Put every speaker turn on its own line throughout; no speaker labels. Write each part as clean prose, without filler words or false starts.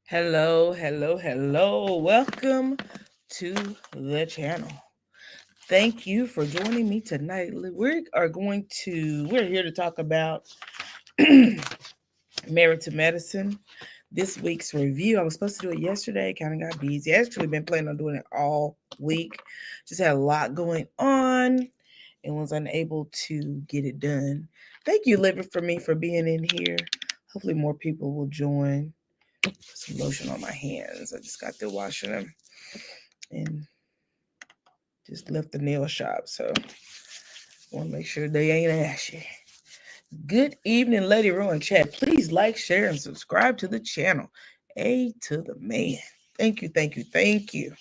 Hello, hello, hello. Welcome to the channel. Thank you for joining me tonight. We're here to talk about Married to Medicine. This week's review. I was supposed to do it yesterday, kind of got busy. I actually been planning on doing it all week. Just had a lot going on and was unable to get it done. Thank you, Living for me, for being in here. Hopefully more people will join. Put some lotion on my hands. I just got through washing them and just left the nail shop, so I want to make sure they ain't ashy. Good evening, Lady Rowan chat. Please like, share, and subscribe to the channel. A to the man. Thank you, thank you, thank you.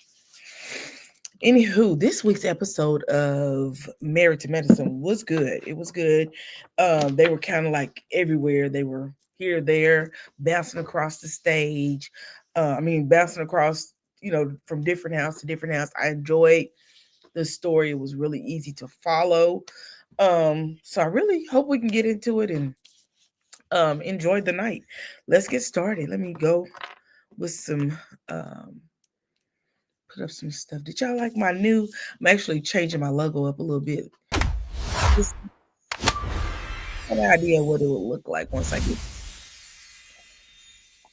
Anywho, this week's episode of Married to Medicine was good. It was good. They were kind of like everywhere. They were here, there, bouncing across the stage. Bouncing across, from different house to different house. I enjoyed the story. It was really easy to follow. So I really hope we can get into it and enjoy the night. Let's get started. Let me go with some put up some stuff. Did y'all like my new? I'm actually changing my logo up a little bit. Just an idea what it would look like once I get.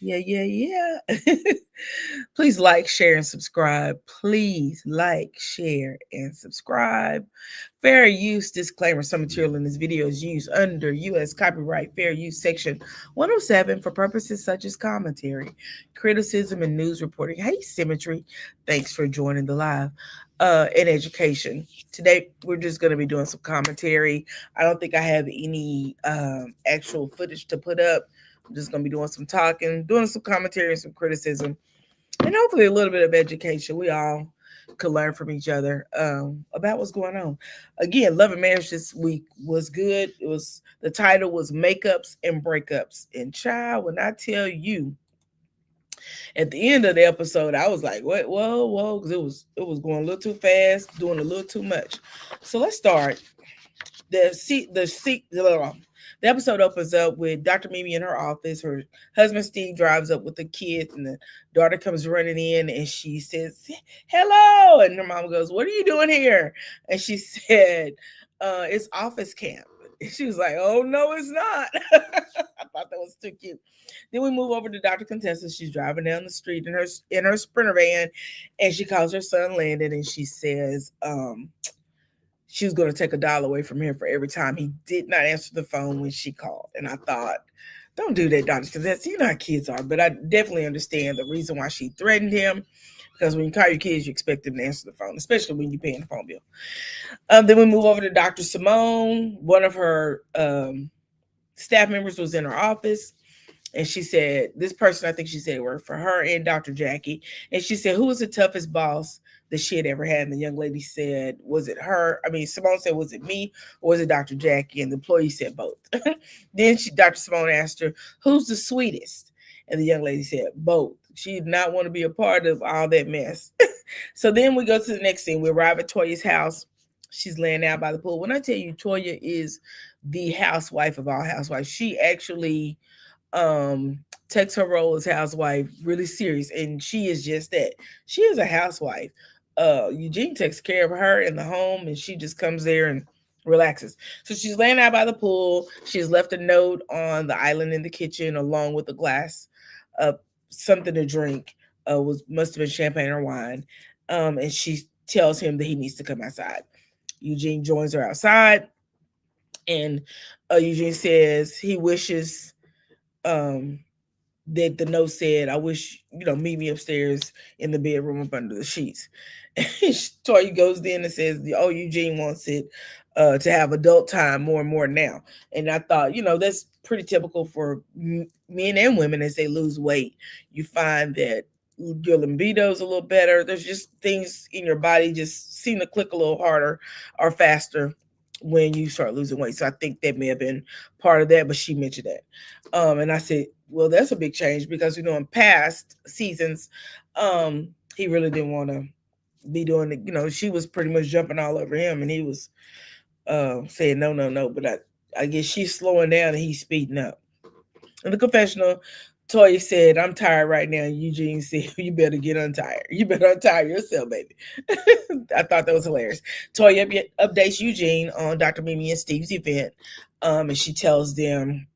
Yeah. Please like, share, and subscribe. Please like, share, and subscribe. Fair use disclaimer. Some material in this video is used under U.S. Copyright Fair Use Section 107 for purposes such as commentary, criticism, and news reporting. Hey, Symmetry. Thanks for joining the live and education. Today, we're just going to be doing some commentary. I don't think I have any actual footage to put up. I'm just going to be doing some talking, doing some commentary and some criticism, and hopefully a little bit of education. We all could learn from each other about what's going on. Again, Love and Marriage this week was good. The title was Makeups and Breakups. And child, when I tell you, at the end of the episode, I was like, "What? Whoa!" Because it was going a little too fast, doing a little too much. So let's start. The episode opens up with Dr. Mimi in her office. Her husband Steve drives up with the kids, and the daughter comes running in, and she says, "Hello!" And her mom goes, "What are you doing here?" And she said, "It's office camp." And she was like, "Oh no, it's not." I thought that was too cute. Then we move over to Dr. Contessa. She's driving down the street in her Sprinter van, and she calls her son Landon, and she says, she was going to take $1 away from him for every time he did not answer the phone when she called. And I thought, don't do that, Dr. Contessa. You know how kids are. But I definitely understand the reason why she threatened him. Because when you call your kids, you expect them to answer the phone, especially when you're paying the phone bill. Then we move over to Dr. Simone. One of her staff members was in her office. And she said, this person, I think she said, worked for her and Dr. Jackie. And she said, who was the toughest boss that she had ever had? And the young lady said, was it her? Simone said, was it me or was it Dr. Jackie? And the employee said both. Then Dr. Simone asked her, who's the sweetest? And the young lady said, both. She did not want to be a part of all that mess. So then we go to the next scene. We arrive at Toya's house. She's laying out by the pool. When I tell you, Toya is the housewife of all housewives. She actually takes her role as housewife really serious, and she is just that. She is a housewife. Eugene takes care of her in the home, and she just comes there and relaxes. So she's laying out by the pool. She's left a note on the island in the kitchen along with a glass of something to drink. Must have been champagne or wine. And she tells him that he needs to come outside. Eugene joins her outside, and Eugene says he wishes that the note said, I wish, meet me upstairs in the bedroom up under the sheets. And Toya goes in and says, oh, Eugene wants it to have adult time more and more now. And I thought, that's pretty typical for men and women as they lose weight. You find that your libido is a little better. There's just things in your body just seem to click a little harder or faster when you start losing weight. So I think that may have been part of that, but she mentioned that. And I said, well, that's a big change because, in past seasons, he really didn't want to be doing it. She was pretty much jumping all over him and he was saying, no. But I guess she's slowing down and he's speeding up. In the confessional, Toya said, I'm tired right now. Eugene said, you better get untired. You better untie yourself, baby. I thought that was hilarious. Toya updates Eugene on Dr. Mimi and Steve's event. And she tells them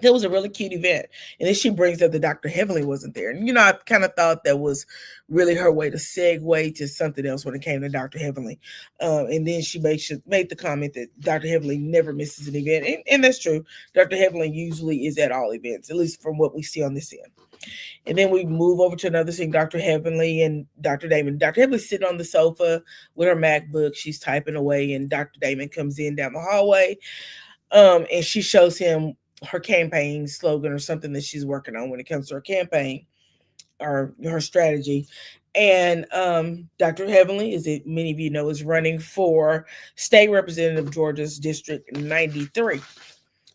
it was a really cute event. And then she brings up that Dr. Heavenly wasn't there. And, I kind of thought that was really her way to segue to something else when it came to Dr. Heavenly. And then she made the comment that Dr. Heavenly never misses an event. And that's true. Dr. Heavenly usually is at all events, at least from what we see on this end. And then we move over to another scene, Dr. Heavenly and Dr. Damon. Dr. Heavenly's sitting on the sofa with her MacBook. She's typing away, and Dr. Damon comes in down the hallway. And she shows him her campaign slogan or something that she's working on when it comes to her campaign or her strategy. And Dr. Heavenly, as many of you know, is running for state representative of Georgia's District 93.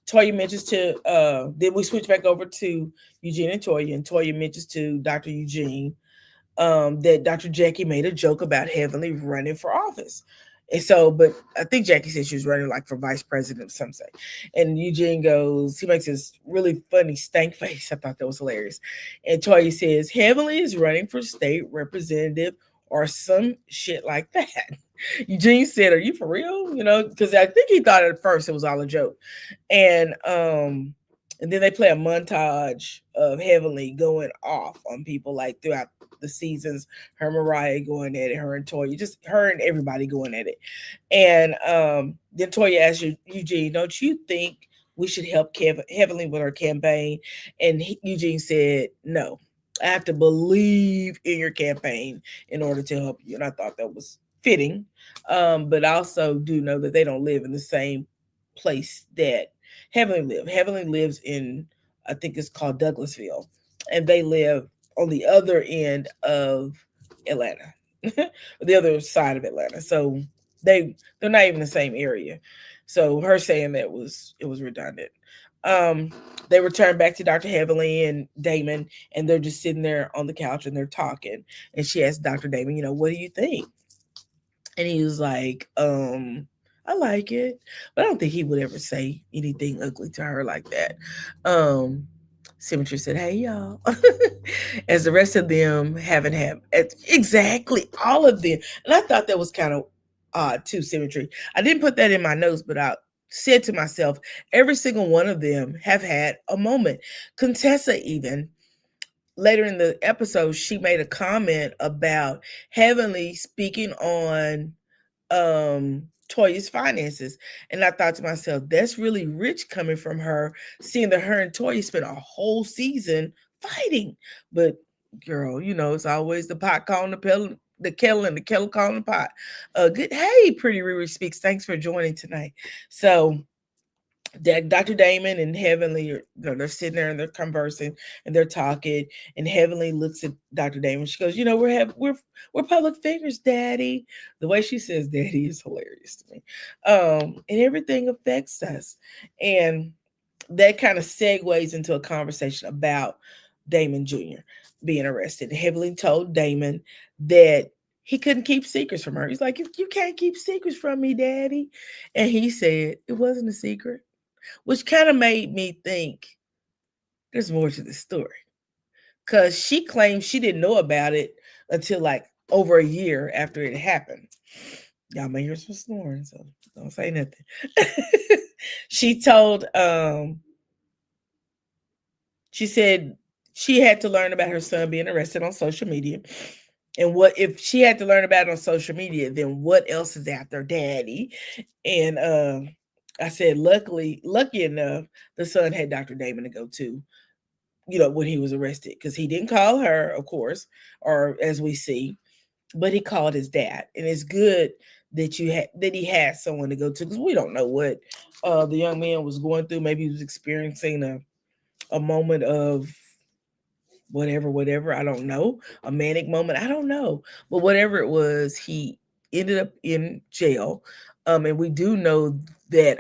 Toya mentions then we switch back over to Eugene and Toya mentions to Dr. Eugene that Dr. Jackie made a joke about Heavenly running for office. And so, but I think Jackie said she was running like for vice president, some say. And Eugene goes, he makes this really funny stank face. I thought that was hilarious. And Toya says, Heavenly is running for state representative or some shit like that. Eugene said, are you for real? Because I think he thought at first it was all a joke. And then they play a montage of Heavenly going off on people like throughout the seasons, her Mariah going at it, her and Toya, just her and everybody going at it. And then Toya asked Eugene, don't you think we should help Heavenly with her campaign? And Eugene said, no, I have to believe in your campaign in order to help you. And I thought that was fitting. But I also do know that they don't live in the same place that Heavenly live. Heavenly lives in, I think it's called Douglasville, and they live on the other end of Atlanta, the other side of Atlanta. So they're not even the same area. So her saying that it was redundant. Um, they return back to Dr. Heavenly and Damon, and they're just sitting there on the couch and they're talking. And she asked Dr. Damon, what do you think? And he was like, I like it, but I don't think he would ever say anything ugly to her like that. Symmetry said, hey, y'all. As the rest of them haven't had exactly all of them. And I thought that was kind of odd too, Symmetry. I didn't put that in my notes, but I said to myself, every single one of them have had a moment. Contessa even later in the episode, she made a comment about Heavenly speaking on Toya's finances. And I thought to myself, that's really rich coming from her, seeing that her and Toya spent a whole season fighting. But girl, it's always the pot calling the kettle and the kettle calling the pot. Good. Hey, Pretty Riri Speaks. Thanks for joining tonight. So that Dr. Damon and Heavenly are they're sitting there and they're conversing and they're talking, and Heavenly looks at Dr. Damon. She goes, we're public figures, Daddy. The way she says Daddy is hilarious to me. And everything affects us. And that kind of segues into a conversation about Damon Jr. being arrested. Heavenly told Damon that he couldn't keep secrets from her. He's like, you can't keep secrets from me, Daddy. And he said it wasn't a secret, which kind of made me think there's more to the story. Because she claims she didn't know about it until like over a year after it happened. Y'all may hear some snoring, so don't say nothing. She told, she said she had to learn about her son being arrested on social media. And what if she had to learn about it on social media, then what else is after Daddy? And I said, lucky enough, the son had Dr. Damon to go to, when he was arrested, because he didn't call her, of course, or as we see, but he called his dad. And it's good that he had someone to go to, because we don't know what the young man was going through. Maybe he was experiencing a moment of whatever. I don't know. A manic moment. I don't know. But whatever it was, he ended up in jail. And we do know that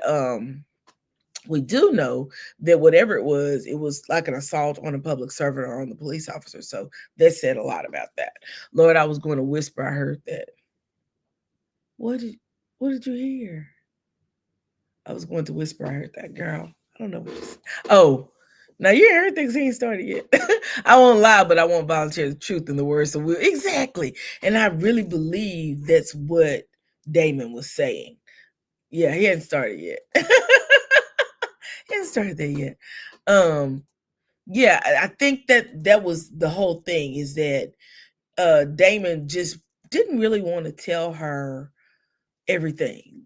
whatever it was like an assault on a public servant or on the police officer. So that said a lot about that. Lord, I was going to whisper. I heard that. What did you hear? I was going to whisper. I heard that, girl. I don't know what you said. Oh, Now you hear everything he ain't started yet. I won't lie, but I won't volunteer the truth in the words of Will. Exactly. And I really believe that's what Damon was saying. Yeah, he hadn't started yet. He hasn't started that yet. Um, yeah, I think that was the whole thing, is that Damon just didn't really want to tell her everything.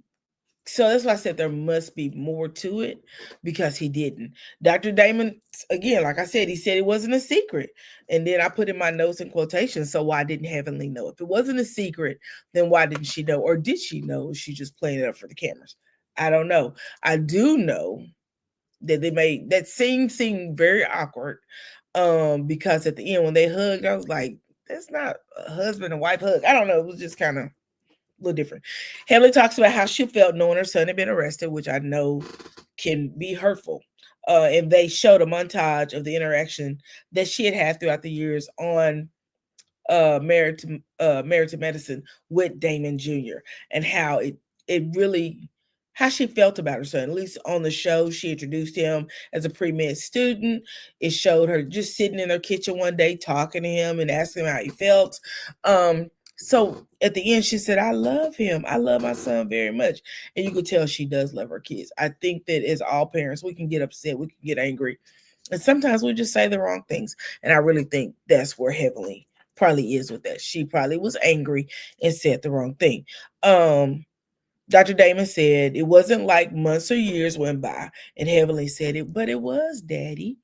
So that's why I said there must be more to it, because he didn't. Dr. Damon, again, like I said it wasn't a secret. And then I put in my notes and quotations. So why didn't Heavenly know? If it wasn't a secret, then why didn't she know? Or did she know? She just playing it up for the cameras. I don't know. I do know that they made that scene seem very awkward. Because at the end when they hugged, I was like, that's not a husband and wife hug. I don't know. It was just kind of little different. Heavenly talks about how she felt knowing her son had been arrested, which I know can be hurtful. And they showed a montage of the interaction that she had throughout the years on Married to Medicine with Damon Jr. and how it really how she felt about her son. At least on the show, she introduced him as a pre-med student. It showed her just sitting in her kitchen one day talking to him and asking him how he felt. So at the end, she said, I love him. I love my son very much. And you could tell she does love her kids. I think that as all parents, we can get upset, we can get angry. And sometimes we just say the wrong things. And I really think that's where Heavenly probably is with that. She probably was angry and said the wrong thing. Dr. Damon said it wasn't like months or years went by, and Heavenly said it, but it was, Daddy.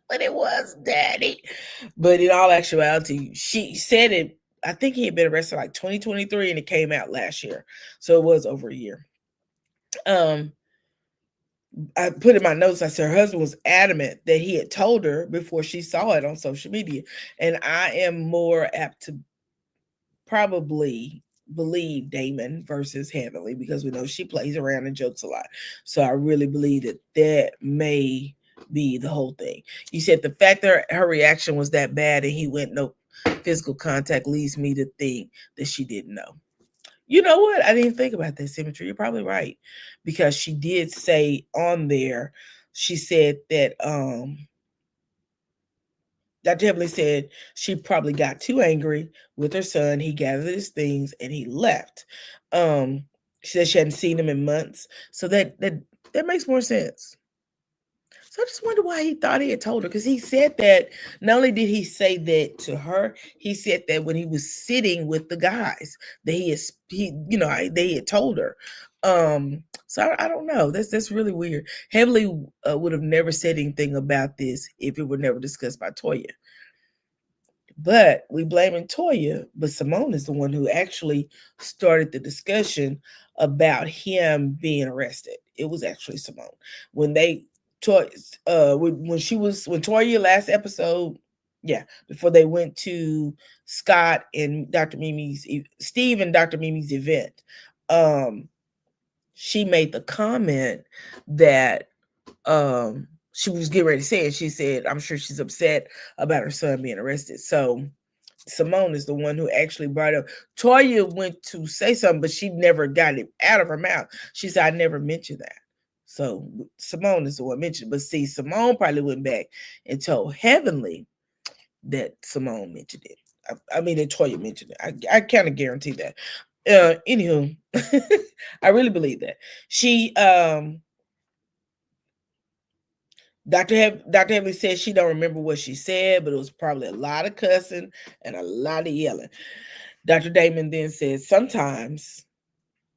But it was, Daddy. But in all actuality, she said it. I think he had been arrested like 2023, and it came out last year, so it was over a year. Um, I put in my notes, I said her husband was adamant that he had told her before she saw it on social media, and I am more apt to probably believe Damon versus Heavenly, because we know she plays around and jokes a lot. So I really believe that may be the whole thing. You said the fact that her reaction was that bad and he went no physical contact leads me to think that she didn't know. You know what? I didn't think about that, Symmetry. You're probably right, because she did say on there, she said that Dr. Heavenly said she probably got too angry with her son. He gathered his things and he left. She said she hadn't seen him in months, so that makes more sense. So I just wonder why he thought he had told her, because he said that not only did he say that to her, he said that when he was sitting with the guys that they had told her. So I don't know. That's really weird. Heavenly would have never said anything about this if it were never discussed by Toya. But we blaming Toya, but Simone is the one who actually started the discussion about him being arrested. It was actually Simone. When they when Toya last episode, yeah, before they went to Scott and Dr. Mimi's Steve and Dr. Mimi's event, she made the comment that she was getting ready to say it. She said, I'm sure she's upset about her son being arrested. So Simone is the one who actually brought up. Toya went to say something, but she never got it out of her mouth. She said, I never mentioned that. So Simone is the one mentioned. But see, Simone probably went back and told Heavenly that Simone mentioned it. I mean, that Toya mentioned it. I kind of guarantee that. Anywho, I really believe that. Dr. Heavenly said she don't remember what she said, but it was probably a lot of cussing and a lot of yelling. Dr. Damon then said sometimes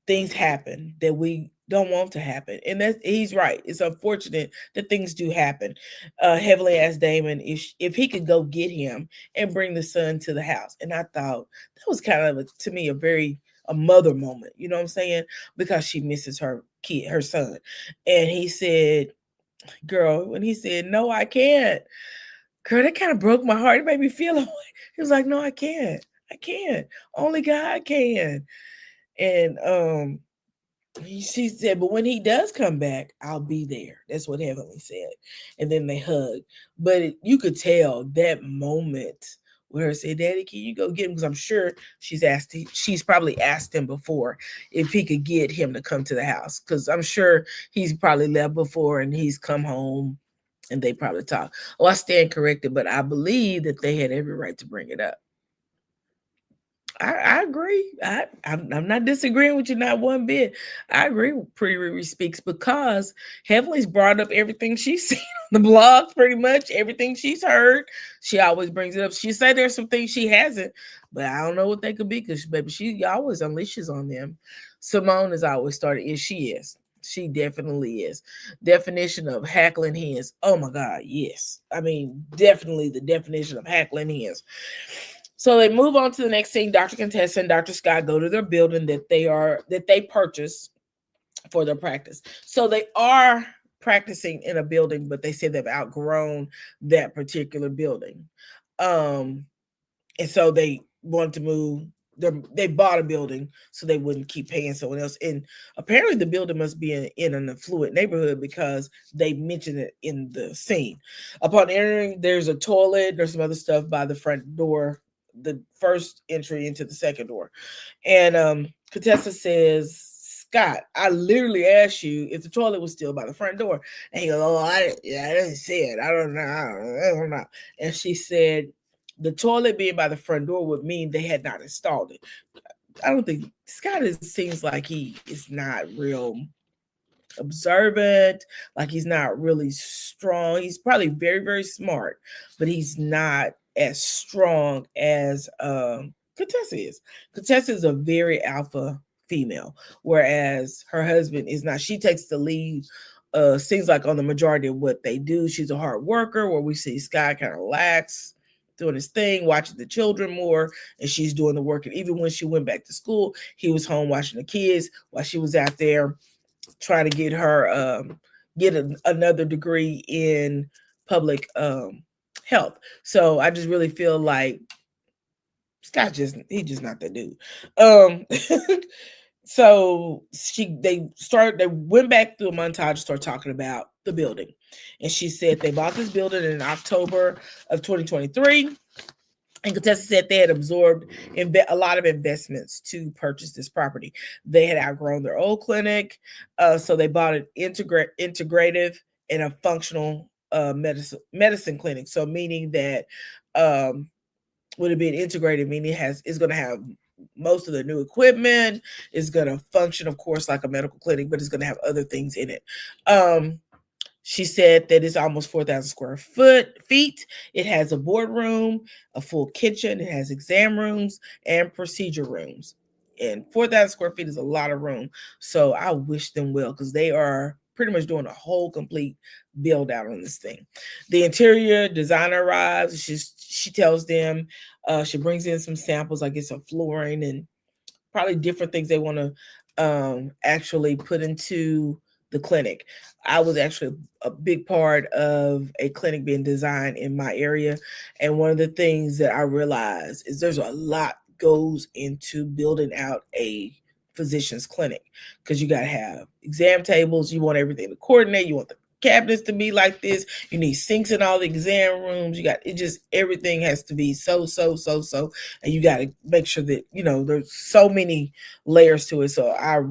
things happen that we don't want to happen. And he's right. It's unfortunate that things do happen. Heavenly asked Damon if he could go get him and bring the son to the house. And I thought that was kind of, to me, a mother moment. You know what I'm saying? Because she misses her kid, her son. And he said, girl, when he said, no, I can't. Girl, that kind of broke my heart. It made me feel like, he was like, no, I can't. I can't. Only God can. And she said, but when he does come back, I'll be there. That's what Heavenly said. And then they hugged. But you could tell that moment where her said, Daddy, can you go get him? Because I'm sure she's probably asked him before if he could get him to come to the house. Because I'm sure he's probably left before and he's come home And they probably talk. Oh, I stand corrected, but I believe that they had every right to bring it up. I agree. I'm not disagreeing with you, not one bit. I agree with Pretty Riri Speaks because Heavenly's brought up everything she's seen on the blog, pretty much everything she's heard. She always brings it up. She said there's some things she hasn't, but I don't know what they could be because, baby, she always unleashes on them. Simone has always started, is she is. She definitely is. Definition of hackling hens. Oh my God, yes. I mean, definitely the definition of hackling hens. So they move on to the next scene. Dr. Contessa and Dr. Scott go to their building that they purchased for their practice. So they are practicing in a building, but they say they've outgrown that particular building. And so they wanted to move. They bought a building so they wouldn't keep paying someone else. And apparently the building must be in an affluent neighborhood because they mentioned it in the scene. Upon entering, there's a toilet, there's some other stuff by the front door, the first entry into the second door. And Contessa says, Scott, I literally asked you if the toilet was still by the front door. And he goes, oh, I didn't see it. I don't know. I don't know. And she said, the toilet being by the front door would mean they had not installed it. I don't think Scott seems like he is not real observant, like he's not really strong. He's probably very, very smart, but he's not as strong as Contessa is. Contessa is a very alpha female, whereas her husband is not. She takes the lead. Seems like on the majority of what they do. She's a hard worker, where we see Scott kind of relax, doing his thing, watching the children more, and she's doing the work. And even when she went back to school, he was home watching the kids while she was out there trying to get her another degree in public health. So I just really feel like Scott he's just not that dude. So they went back through a montage and started talking about the building. And she said they bought this building in October of 2023. And Contessa said they had absorbed a lot of investments to purchase this property. They had outgrown their old clinic, so they bought an integrative and a functional medicine clinic. So meaning that would have been integrated, meaning it's going to have most of the new equipment, is going to function, of course, like a medical clinic, but it's going to have other things in it. She said that it's almost 4,000 square feet. It has a boardroom, a full kitchen. It has exam rooms and procedure rooms. And 4,000 square feet is a lot of room. So I wish them well because they are pretty much doing a whole complete build out on this thing. The interior designer arrives. She tells them, she brings in some samples, I guess, of flooring and probably different things they want to actually put into the clinic. I was actually a big part of a clinic being designed in my area. And one of the things that I realized is there's a lot goes into building out a physician's clinic because you got to have exam tables. You want everything to coordinate. You want the cabinets to be like this. You need sinks in all the exam rooms. You got it, just everything has to be so, and you got to make sure that there's so many layers to it. So I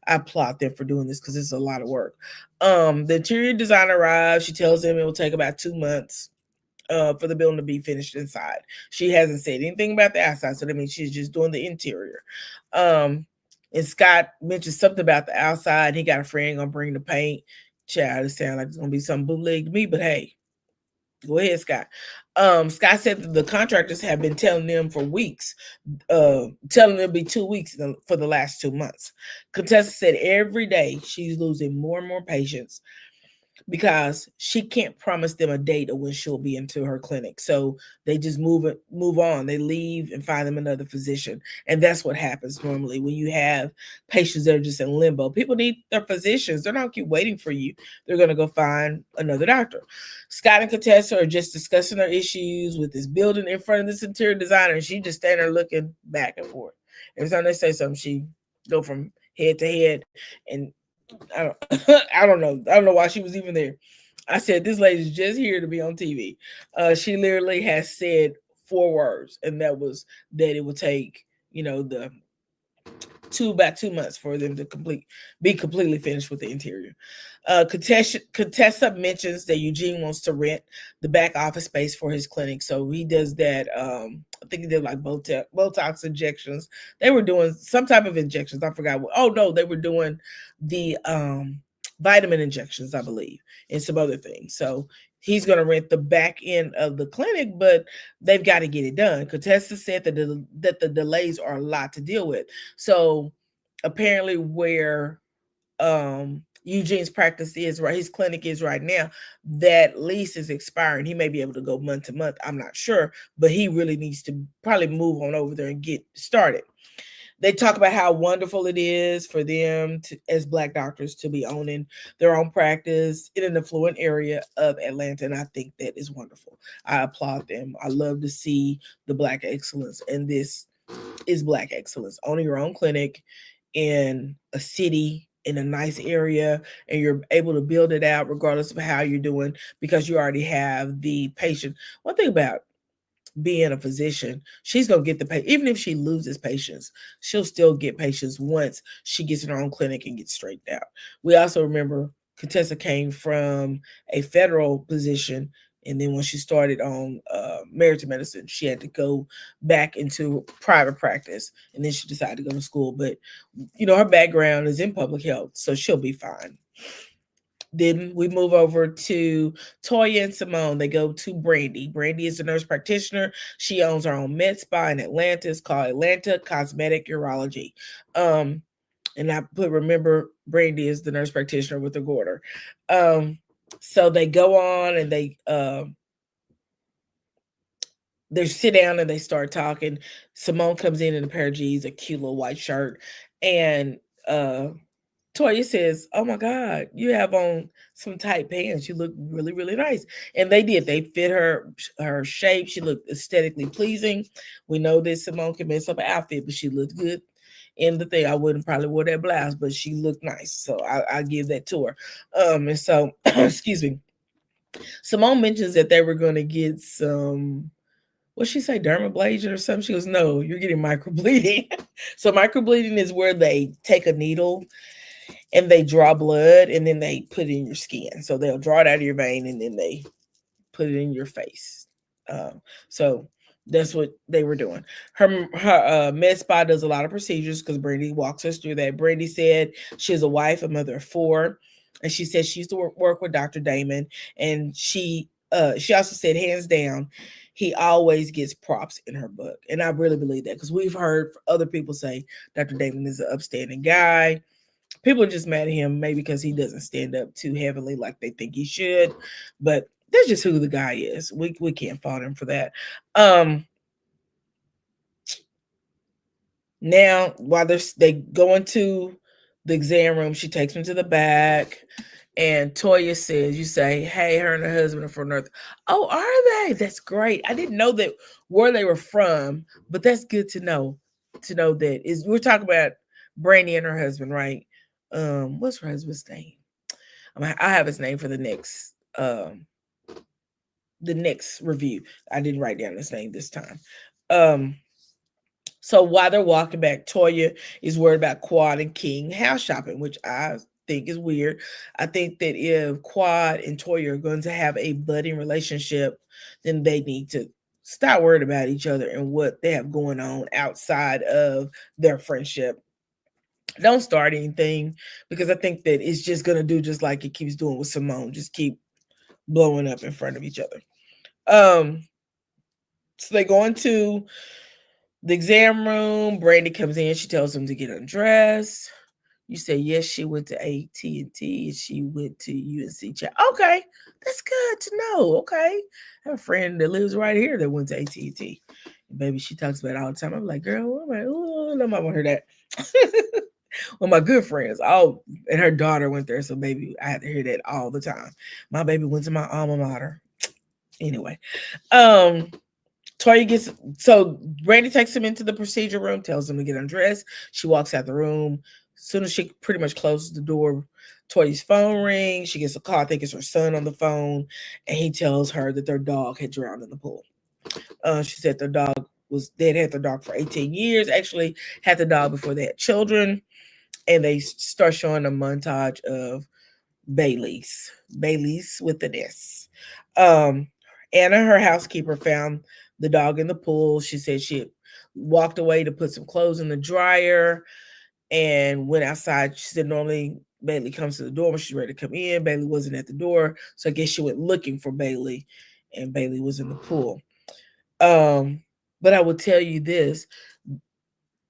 applaud them for doing this because it's a lot of work. The interior designer arrives. She tells them it will take about 2 months for the building to be finished inside. She hasn't said anything about the outside, so that means she's just doing the interior. And Scott mentioned something about the outside. He got a friend gonna bring the paint. Child, it sounds like it's gonna be some bootleg to me, but hey, go ahead, Scott. Scott said that the contractors have been telling them for weeks, telling them it'll be 2 weeks for the last 2 months. Contessa said every day she's losing more and more patients because she can't promise them a date of when she'll be into her clinic. So they just move on. They leave and find them another physician. And that's what happens normally when you have patients that are just in limbo. People need their physicians. They're not keep waiting for you. They're going to go find another doctor. Scott and Contessa are just discussing their issues with this building in front of this interior designer. And she just standing there looking back and forth. Every time they say something, she go from head to head. And I don't know. I don't know why she was even there. I said, this lady's just here to be on TV. She literally has said 4 words, and that was that it would take, the about 2 months for them to be completely finished with the interior. Contessa mentions that Eugene wants to rent the back office space for his clinic, so he does that. I think he did like Botox injections. They were doing some type of injections. I forgot what. Oh no, they were doing the vitamin injections, I believe, and some other things. So he's going to rent the back end of the clinic, but they've got to get it done. Contessa said that the delays are a lot to deal with. So apparently, where Eugene's practice is right, his clinic is right now, that lease is expiring. He may be able to go month to month. I'm not sure, but he really needs to probably move on over there and get started. They talk about how wonderful it is for them to, as Black doctors, to be owning their own practice in an affluent area of Atlanta, and I think that is wonderful. I applaud them. I love to see the Black excellence, and this is Black excellence. Owning your own clinic in a city in a nice area, and you're able to build it out regardless of how you're doing because you already have the patient. One thing about being a physician, she's gonna get the pay. Even if she loses patients, she'll still get patients once she gets in her own clinic and gets straightened out. We also remember Contessa came from a federal position, and then when she started on marriage medicine, she had to go back into private practice, and then she decided to go to school. But her background is in public health, so she'll be fine. Then we move over to Toya and Simone. They go to Brandy. Brandy is a nurse practitioner. She owns her own med spa in Atlanta. It's called Atlanta Cosmetic Urology. And I remember, Brandy is the nurse practitioner with the Gorder. So they go on and they sit down and they start talking. Simone comes in a pair of jeans, a cute little white shirt, and Toya says, "Oh my God, you have on some tight pants. You look really, really nice." And they did. They fit her shape. She looked aesthetically pleasing. We know that Simone can mess up an outfit, but she looked good in the thing. I wouldn't probably wear that blouse, but she looked nice. So I give that to her. And so, excuse me. Simone mentions that they were going to get some, what she say, dermabrasion or something. She goes, "No, you're getting microbleeding." So microbleeding is where they take a needle and they draw blood and then they put it in your skin. So they'll draw it out of your vein and then they put it in your face. So that's what they were doing. Her med spa does a lot of procedures because Brandy walks us through that. Brandy said she's a wife, a mother of 4, and she said she used to work with Dr. Damon, and she also said hands down he always gets props in her book, and I really believe that because we've heard other people say Dr. Damon is an upstanding guy. People are just mad at him maybe because he doesn't stand up too heavily like they think he should, but that's just who the guy is. We can't fault him for that. Now while they go into the exam room, she takes him to the back, and Toya says, "You say, hey, her and her husband are from North." Oh, are they? That's great. I didn't know that where they were from, but that's good to know. To know that is we're talking about Brandy and her husband, right? What's her husband's name? I have his name for the next review. I didn't write down his name this time. So while they're walking back, Toya is worried about Quad and King house shopping, which I think is weird. I think that if Quad and Toya are going to have a budding relationship, then they need to stop worried about each other and what they have going on outside of their friendship. Don't start anything because I think that it's just going to do just like it keeps doing with Simone. Just keep blowing up in front of each other. So they go into the exam room. Brandy comes in. She tells them to get undressed. You say, yes, she went to AT&T and she went to UNC. Okay, that's good to know. Okay. I have a friend that lives right here that went to AT&T. Baby, she talks about it all the time. I'm like, girl, I'm like, oh, nobody want to hear that. Well, my good friends, and her daughter went there. So, baby, I had to hear that all the time. My baby went to my alma mater. Anyway, Brandy takes him into the procedure room, tells him to get undressed. She walks out the room. As soon as she pretty much closes the door, Toya's phone rings. She gets a call. I think it's her son on the phone, and he tells her that their dog had drowned in the pool. She said their dog they'd had their dog for 18 years, actually had the dog before they had children. And they start showing a montage of Bailey's with an S. Anna, her housekeeper, found the dog in the pool. She said she had walked away to put some clothes in the dryer and went outside. She said normally Bailey comes to the door when she's ready to come in. Bailey wasn't at the door, so I guess she went looking for Bailey, and Bailey was in the pool. But I will tell you this.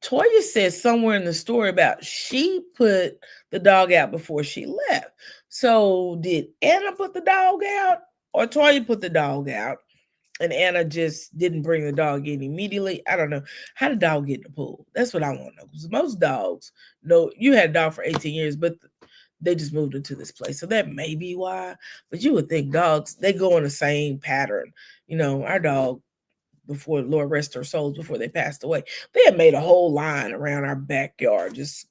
Toya says somewhere in the story about she put the dog out before she left. So did Anna put the dog out or Toya put the dog out? And Anna just didn't bring the dog in immediately. I don't know. How did the dog get in the pool? That's what I want to know. Because most dogs, you had a dog for 18 years, but they just moved into this place. So that may be why. But you would think dogs, they go in the same pattern. Our dog, before Lord rest their souls, before they passed away, they had made a whole line around our backyard, just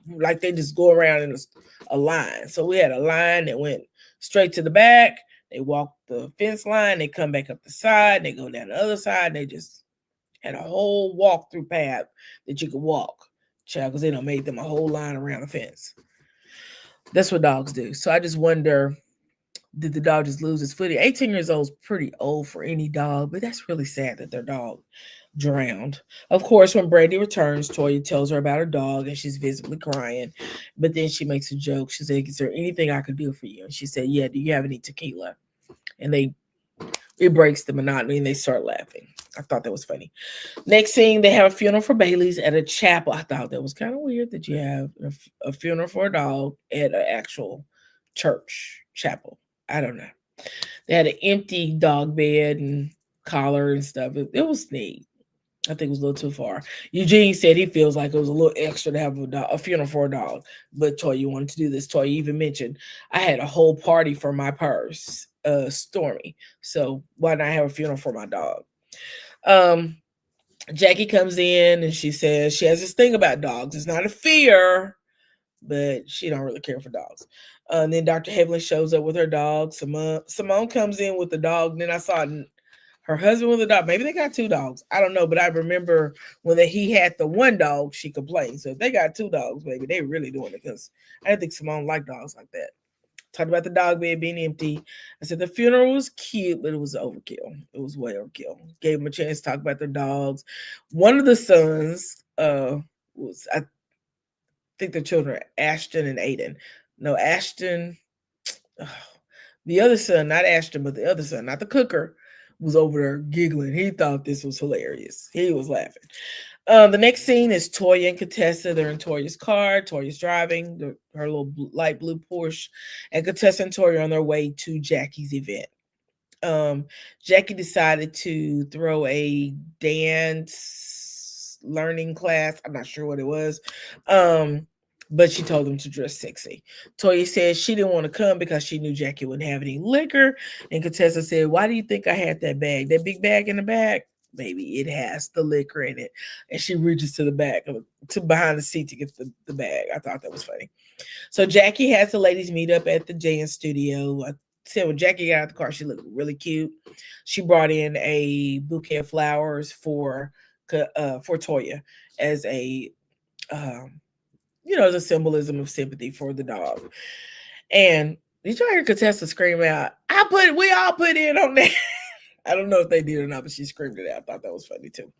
like they just go around in a line. So we had a line that went straight to the back. They walk the fence line, they come back up the side, they go down the other side, and they just had a whole walk-through path that you could walk, child, because they done made them a whole line around the fence. That's what dogs do. So I just wonder, did the dog just lose his footing? 18 years old is pretty old for any dog, but that's really sad that their dog drowned. Of course, when Brandy returns, Toya tells her about her dog and she's visibly crying. But then she makes a joke. She said, "Is there anything I could do for you?" And she said, "Yeah, do you have any tequila?" And it breaks the monotony and they start laughing. I thought that was funny. Next scene, they have a funeral for Bailey's at a chapel. I thought that was kind of weird that you have a funeral for a dog at an actual church chapel. I don't know. They had an empty dog bed and collar and stuff. It was neat. I think it was a little too far. Eugene said he feels like it was a little extra to have a funeral for a dog. But Toya wanted to do this. Toya even mentioned, I had a whole party for my purse, Stormy. So why not have a funeral for my dog? Jackie comes in and she says she has this thing about dogs. It's not a fear, but she don't really care for dogs. And then Dr. Heavenly shows up with her dog. Simone comes in with the dog. And then I saw her husband with a dog. Maybe they got two dogs. I don't know. But I remember when he had the one dog, she complained. So if they got two dogs, maybe they really doing it, because I didn't think Simone liked dogs like that. Talked about the dog bed being empty. I said the funeral was cute, but it was overkill. It was way overkill. Gave them a chance to talk about their dogs. One of the sons was, I think the children are Ashton and Aiden. No, Ashton. The other son, not Ashton, but the other son, not the cooker, was over there giggling. He thought this was hilarious. He was laughing. The next scene is Toya and Contessa. They're in Toya's car. Toya's driving her little light blue Porsche, and Contessa and Toya are on their way to Jackie's event. Jackie decided to throw a dance learning class. I'm not sure what it was. But she told them to dress sexy. Toya said she didn't want to come because she knew Jackie wouldn't have any liquor. And Contessa said, "Why do you think I had that bag? That big bag in the back? Baby, it has the liquor in it." And she reaches to the back, to behind the seat to get the bag. I thought that was funny. So Jackie has the ladies meet up at the dance studio. I said when Jackie got out of the car, she looked really cute. She brought in a bouquet of flowers for Toya as a the symbolism of sympathy for the dog. And did you hear Contessa scream out, we all put in on that. I don't know if they did or not, but she screamed it out. I thought that was funny too.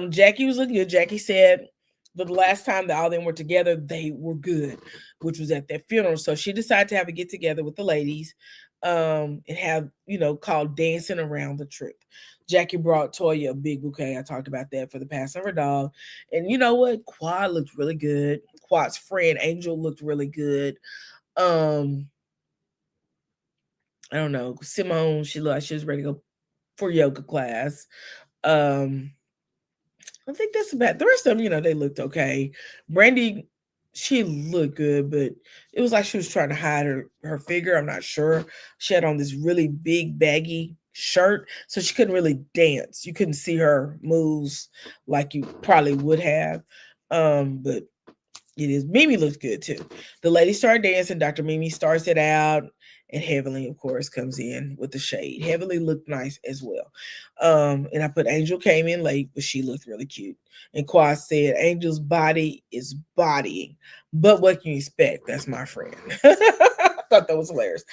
Jackie was looking good. Jackie said the last time that all of them were together, they were good, which was at their funeral. So she decided to have a get together with the ladies and have, called Dancing Around the Truth. Jackie brought Toya a big bouquet. I talked about that for the passing of her dog. And you know what? Quad looked really good. Quad's friend, Angel, looked really good. I don't know. Simone, she looked like she was ready to go for yoga class. I think that's about the rest of them, they looked okay. Brandy, she looked good, but it was like she was trying to hide her figure. I'm not sure. She had on this really big baggy shirt, so she couldn't really dance. You couldn't see her moves like you probably would have. But it is. Mimi looks good too. The lady started dancing. Dr. Mimi starts it out, And Heavenly, of course, comes in with the shade. Heavenly looked nice as well. And I put Angel came in late, but she looked really cute. And Quad said, Angel's body is bodying. But what can you expect? That's my friend. I thought that was hilarious.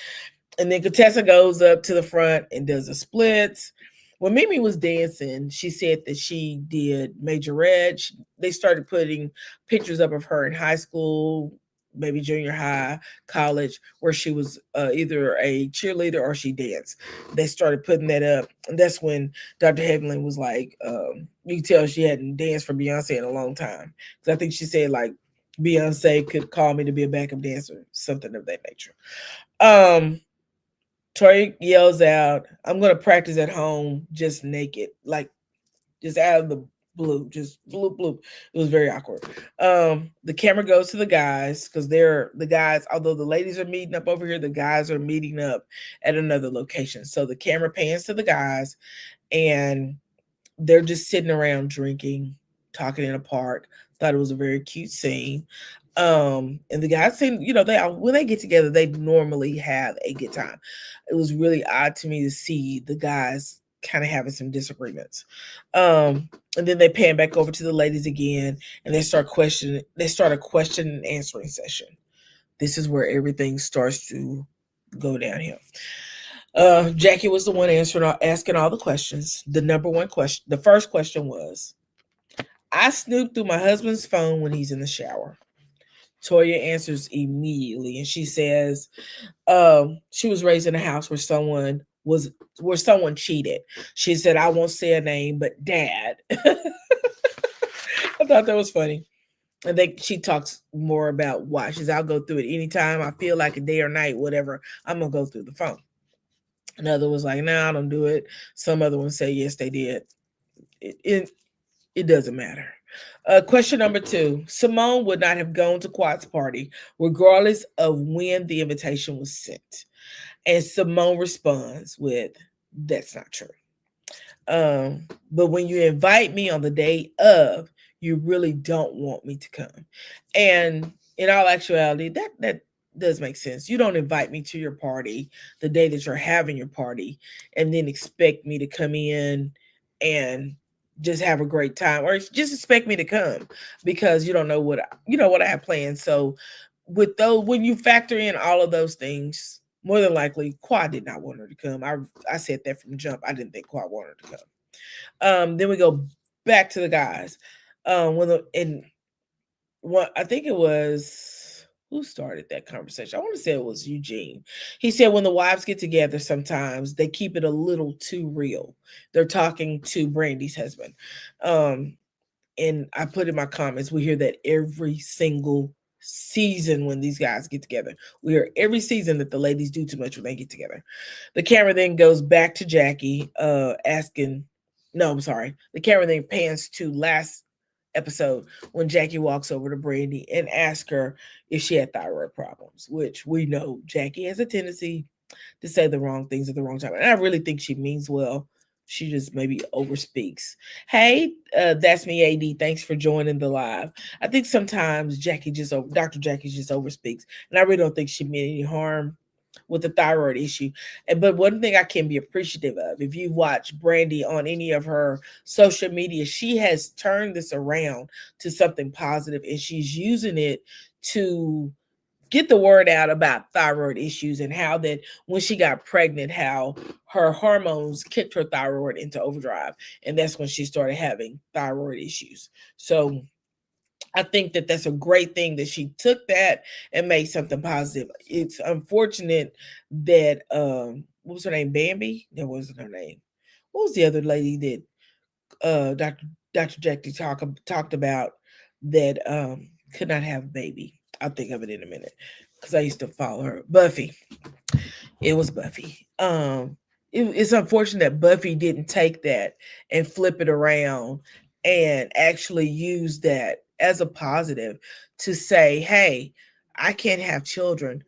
And then Contessa goes up to the front and does the splits. When Mimi was dancing, she said that she did Majorette. They started putting pictures up of her in high school, maybe junior high, college, where she was either a cheerleader or she danced. They started putting that up. And that's when Dr. Heavenly was like, you can tell she hadn't danced for Beyonce in a long time. Because I think she said, like, Beyonce could call me to be a backup dancer, something of that nature. Tori yells out, I'm going to practice at home just naked, like just out of the blue, just bloop, bloop. It was very awkward. The camera goes to the guys because they're the guys, although the ladies are meeting up over here, the guys are meeting up at another location. So the camera pans to the guys and they're just sitting around drinking, talking in a park. Thought it was a very cute scene. And the guys seem, they when they get together, they normally have a good time. It was really odd to me to see the guys kind of having some disagreements. And then they pan back over to the ladies again and they start a question and answering session. This is where everything starts to go downhill. Jackie was the one asking all the questions. The first question was, I snoop through my husband's phone when he's in the shower. Toya answers immediately and she says, she was raised in a house where someone cheated. She said, I won't say a name, but dad. I thought that was funny. And then she talks more about why. She says, I'll go through it anytime I feel like a day or night, whatever, I'm gonna go through the phone. Another was like, no, I don't do it. Some other ones say yes, they did. It doesn't matter. Question number 2. Simone would not have gone to Quad's party regardless of when the invitation was sent. And Simone responds with, that's not true. But when you invite me on the day of, you really don't want me to come. And in all actuality, that does make sense. You don't invite me to your party the day that you're having your party and then expect me to come in and just have a great time, or just expect me to come because you don't know what I have planned. So with those, when you factor in all of those things, more than likely Quad did not want her to come. I said that from jump. I didn't think Quad wanted her to come. Then we go back to the guys. I think it was, who started that conversation? I want to say it was Eugene. He said when the wives get together, sometimes they keep it a little too real. They're talking to Brandy's husband. And I put in my comments, we hear that every single season when these guys get together. We hear every season that the ladies do too much when they get together. The camera then goes back to Jackie asking, no, I'm sorry. The camera then pans to last episode when Jackie walks over to Brandy and asks her if she had thyroid problems, which we know Jackie has a tendency to say the wrong things at the wrong time. And I really think she means well. She just maybe overspeaks. Hey, that's me, AD. Thanks for joining the live. I think sometimes Dr. Jackie just overspeaks. And I really don't think she meant any harm with the thyroid issue. But one thing I can be appreciative of, if you watch Brandy on any of her social media, she has turned this around to something positive and she's using it to get the word out about thyroid issues and how that when she got pregnant, how her hormones kicked her thyroid into overdrive. And that's when she started having thyroid issues. So I think that that's a great thing that she took that and made something positive. It's unfortunate that what was her name? Bambi? That wasn't her name. What was the other lady that Dr. Jackie talked about that could not have a baby? I'll think of it in a minute because I used to follow her. Buffy. It was Buffy. It's unfortunate that Buffy didn't take that and flip it around and actually use that as a positive to say, hey, I can't have children.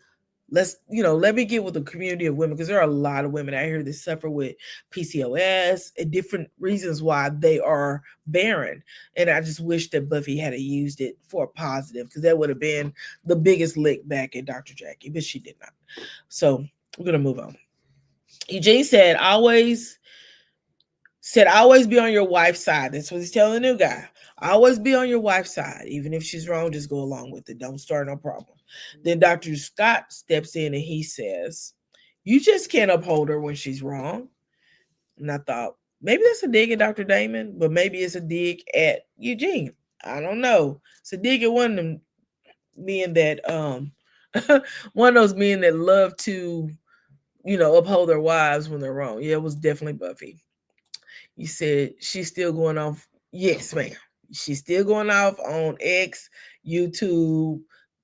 Let me get with the community of women, because there are a lot of women out here that suffer with PCOS and different reasons why they are barren. And I just wish that Buffy had used it for a positive, because that would have been the biggest lick back at Dr. Jackie, but she did not. So We're gonna move on. Eugene always be on your wife's side. That's what he's telling the new guy. Always be on your wife's side. Even if she's wrong, just go along with it. Don't start no problem. Then Dr. Scott steps in and he says, you just can't uphold her when she's wrong. And I thought, maybe that's a dig at Dr. Damon, but maybe it's a dig at Eugene. I don't know. It's a dig at one of them men that one of those men that love to, uphold their wives when they're wrong. Yeah, it was definitely Buffy. You said she's still going off. Yes, ma'am. She's still going off on X, YouTube,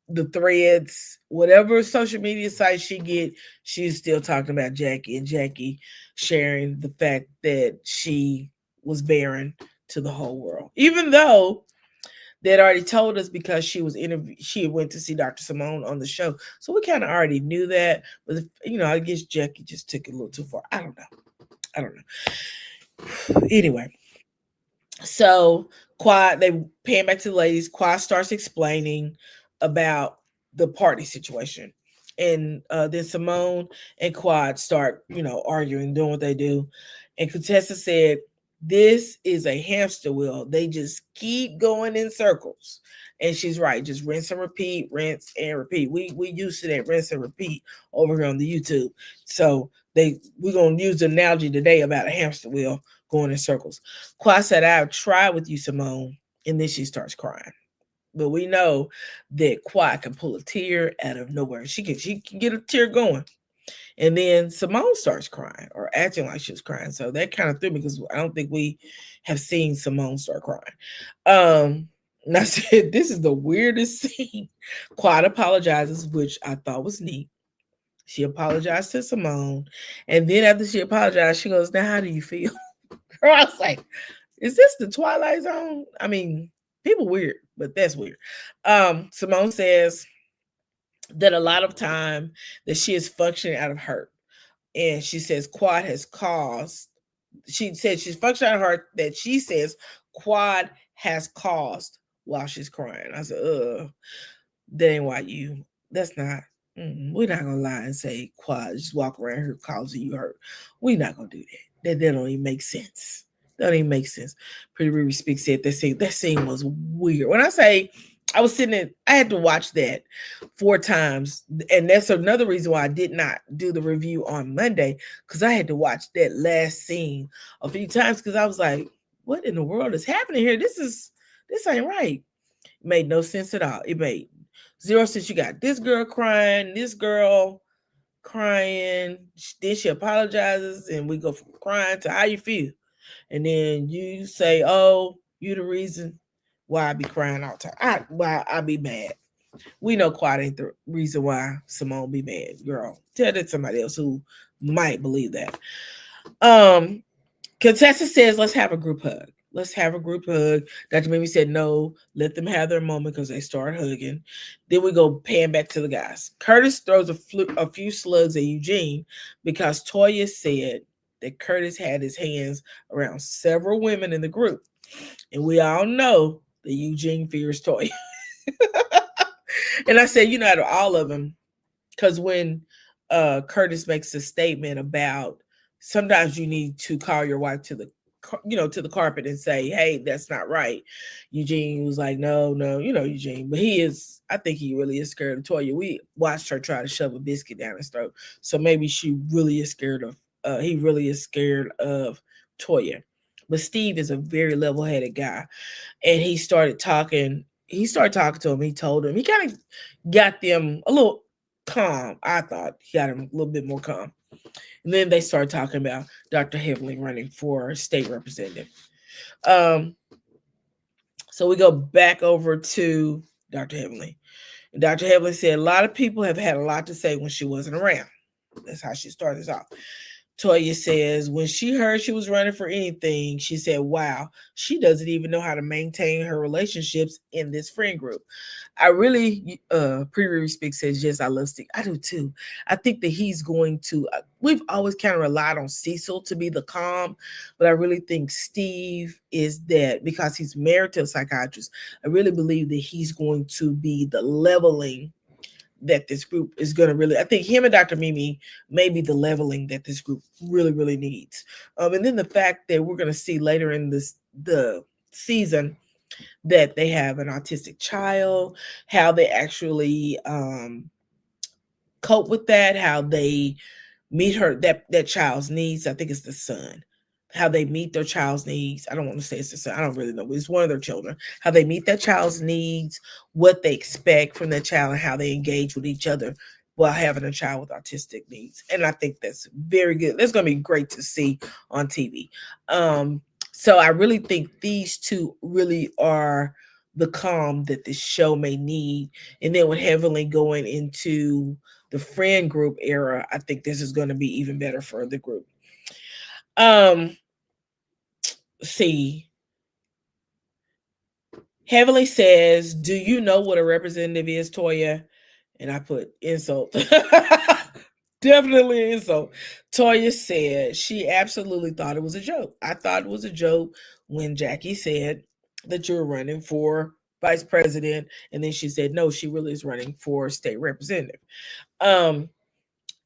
the threads, whatever social media site she get. She's still talking about Jackie, and Jackie sharing the fact that she was barren to the whole world, even though they'd already told us because she went to see Dr. Simone on the show, so we kind of already knew that. But I guess Jackie just took it a little too far. I don't know. Anyway, so Quad, they pan back to the ladies. Quad starts explaining about the party situation. And then Simone and Quad start, arguing, doing what they do. And Contessa said, this is a hamster wheel. They just keep going in circles. And she's right. Just rinse and repeat, rinse and repeat. We used to that rinse and repeat over here on the YouTube. So we're going to use the analogy today about a hamster wheel going in circles. Quad said, I've tried with you, Simone. And then she starts crying. But we know that Quad can pull a tear out of nowhere. She can get a tear going. And then Simone starts crying or acting like she was crying. So that kind of threw me because I don't think we have seen Simone start crying. And I said, this is the weirdest scene. Quad apologizes, which I thought was neat. She apologized to Simone. And then after she apologized, she goes, now how do you feel? I was like, is this the Twilight Zone? I mean, people weird, but that's weird. Simone says that a lot of time that she is functioning out of hurt. And she says Quad has caused, she said she's functioning out of hurt that she says Quad has caused while she's crying. I said, that ain't why that's not, we're not gonna lie and say Quad just walk around here causing you hurt. We're not gonna do that. That don't even make sense. That don't even make sense. Pretty Riri Speak said that scene was weird. When I say I was sitting in, I had to watch that 4 times. And that's another reason why I did not do the review on Monday, because I had to watch that last scene a few times because I was like, what in the world is happening here? This ain't right. It made no sense at all. It made zero sense. You got this girl crying, this girl crying, then she apologizes, and we go from crying to how you feel. And then you say, oh, you the reason why I be crying all the time. Why I be mad. We know Quad ain't the reason why Simone be mad, girl. Tell that to somebody else who might believe that. Contessa says, let's have a group hug. Let's have a group hug. Dr. Mimi said, no, let them have their moment because they start hugging. Then we go pan back to the guys. Curtis throws a few slugs at Eugene because Toya said that Curtis had his hands around several women in the group. And we all know that Eugene fears Toya. And I said, out of all of them, because when Curtis makes a statement about sometimes you need to call your wife to the carpet and say, hey, that's not right. Eugene was like, no, Eugene. But I think he really is scared of Toya. We watched her try to shove a biscuit down his throat. So maybe he really is scared of Toya. But Steve is a very level-headed guy. And he started talking to him. He told him, he kind of got them a little calm. I thought he got him a little bit more calm. And then they started talking about Dr. Heavenly running for state representative. So we go back over to Dr. Heavenly. And Dr. Heavenly said, a lot of people have had a lot to say when she wasn't around. That's how she started this off. Toya says, when she heard she was running for anything, she said, wow, she doesn't even know how to maintain her relationships in this friend group. I really, Pretty Riri Speak says, yes, I love Steve. I do too. I think that he's going to, we've always kind of relied on Cecil to be the calm, but I really think Steve is that because he's married to a psychiatrist. I really believe that he's going to be the leveling that this group is going to really, I think him and Dr. Mimi may be the leveling that this group really, really needs. And then the fact that we're going to see later in the season that they have an autistic child, how they actually cope with that, how they meet that child's needs. I think it's the son. How they meet their child's needs. I don't want to say it's the son. I don't really know. It's one of their children. How they meet that child's needs, what they expect from that child, and how they engage with each other while having a child with autistic needs. And I think that's very good. That's going to be great to see on TV. So I really think these two really are the calm that this show may need. And then with Heavenly going into the friend group era, I think this is going to be even better for the group. See, Heavenly says, "Do you know what a representative is, Toya?" And I put insult. Definitely insult. Toya said she absolutely thought it was a joke. I thought it was a joke when Jackie said that you're running for vice president, and then she said no, she really is running for state representative.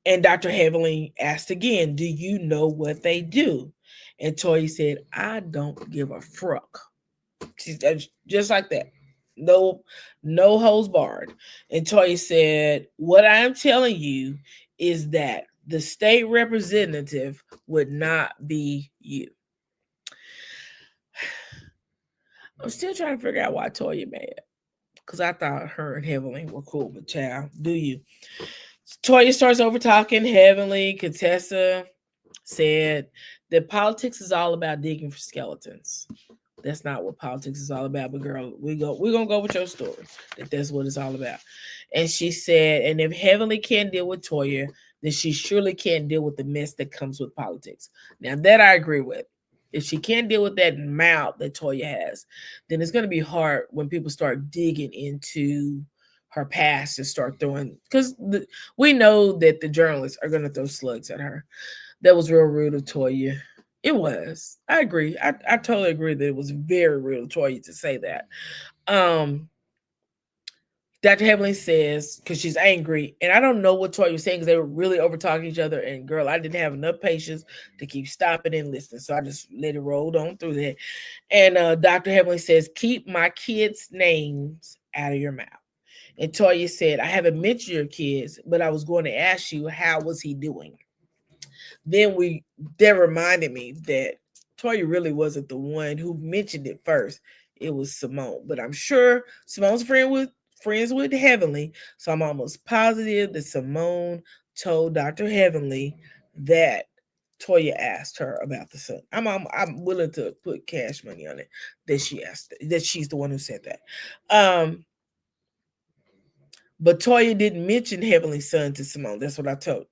And Dr. Heavenly asked again, "Do you know what they do?" And Toya said, "I don't give a fruck." She's just like that. No, no holds barred. And Toya said, "What I am telling you is that the state representative would not be you." I'm still trying to figure out why Toya mad. Because I thought her and Heavenly were cool, but child, do you? Toya starts over talking. Heavenly, Contessa said that politics is all about digging for skeletons. That's not what politics is all about, but girl, we're gonna go with your story. That's what it's all about. And she said, and if Heavenly can't deal with Toya, then she surely can't deal with the mess that comes with politics. Now that I agree with. If she can't deal with that mouth that Toya has, then it's gonna be hard when people start digging into her past and start throwing, because we know that the journalists are gonna throw slugs at her. That was real rude of Toya. It was. I agree. I totally agree that it was very rude of Toya to say that. Dr. Heavenly says, because she's angry, and I don't know what Toya was saying because they were really over talking each other. And girl, I didn't have enough patience to keep stopping and listening, so I just let it roll on through that. And Dr. Heavenly says, "Keep my kids' names out of your mouth." And Toya said, "I haven't mentioned your kids, but I was going to ask you, how was he doing?" Then that reminded me that Toya really wasn't the one who mentioned it first. It was Simone. But I'm sure Simone's friends with Heavenly. So I'm almost positive that Simone told Dr. Heavenly that Toya asked her about the son. I'm willing to put cash money on it that she asked, that she's the one who said that. But Toya didn't mention Heavenly's son to Simone. That's what I told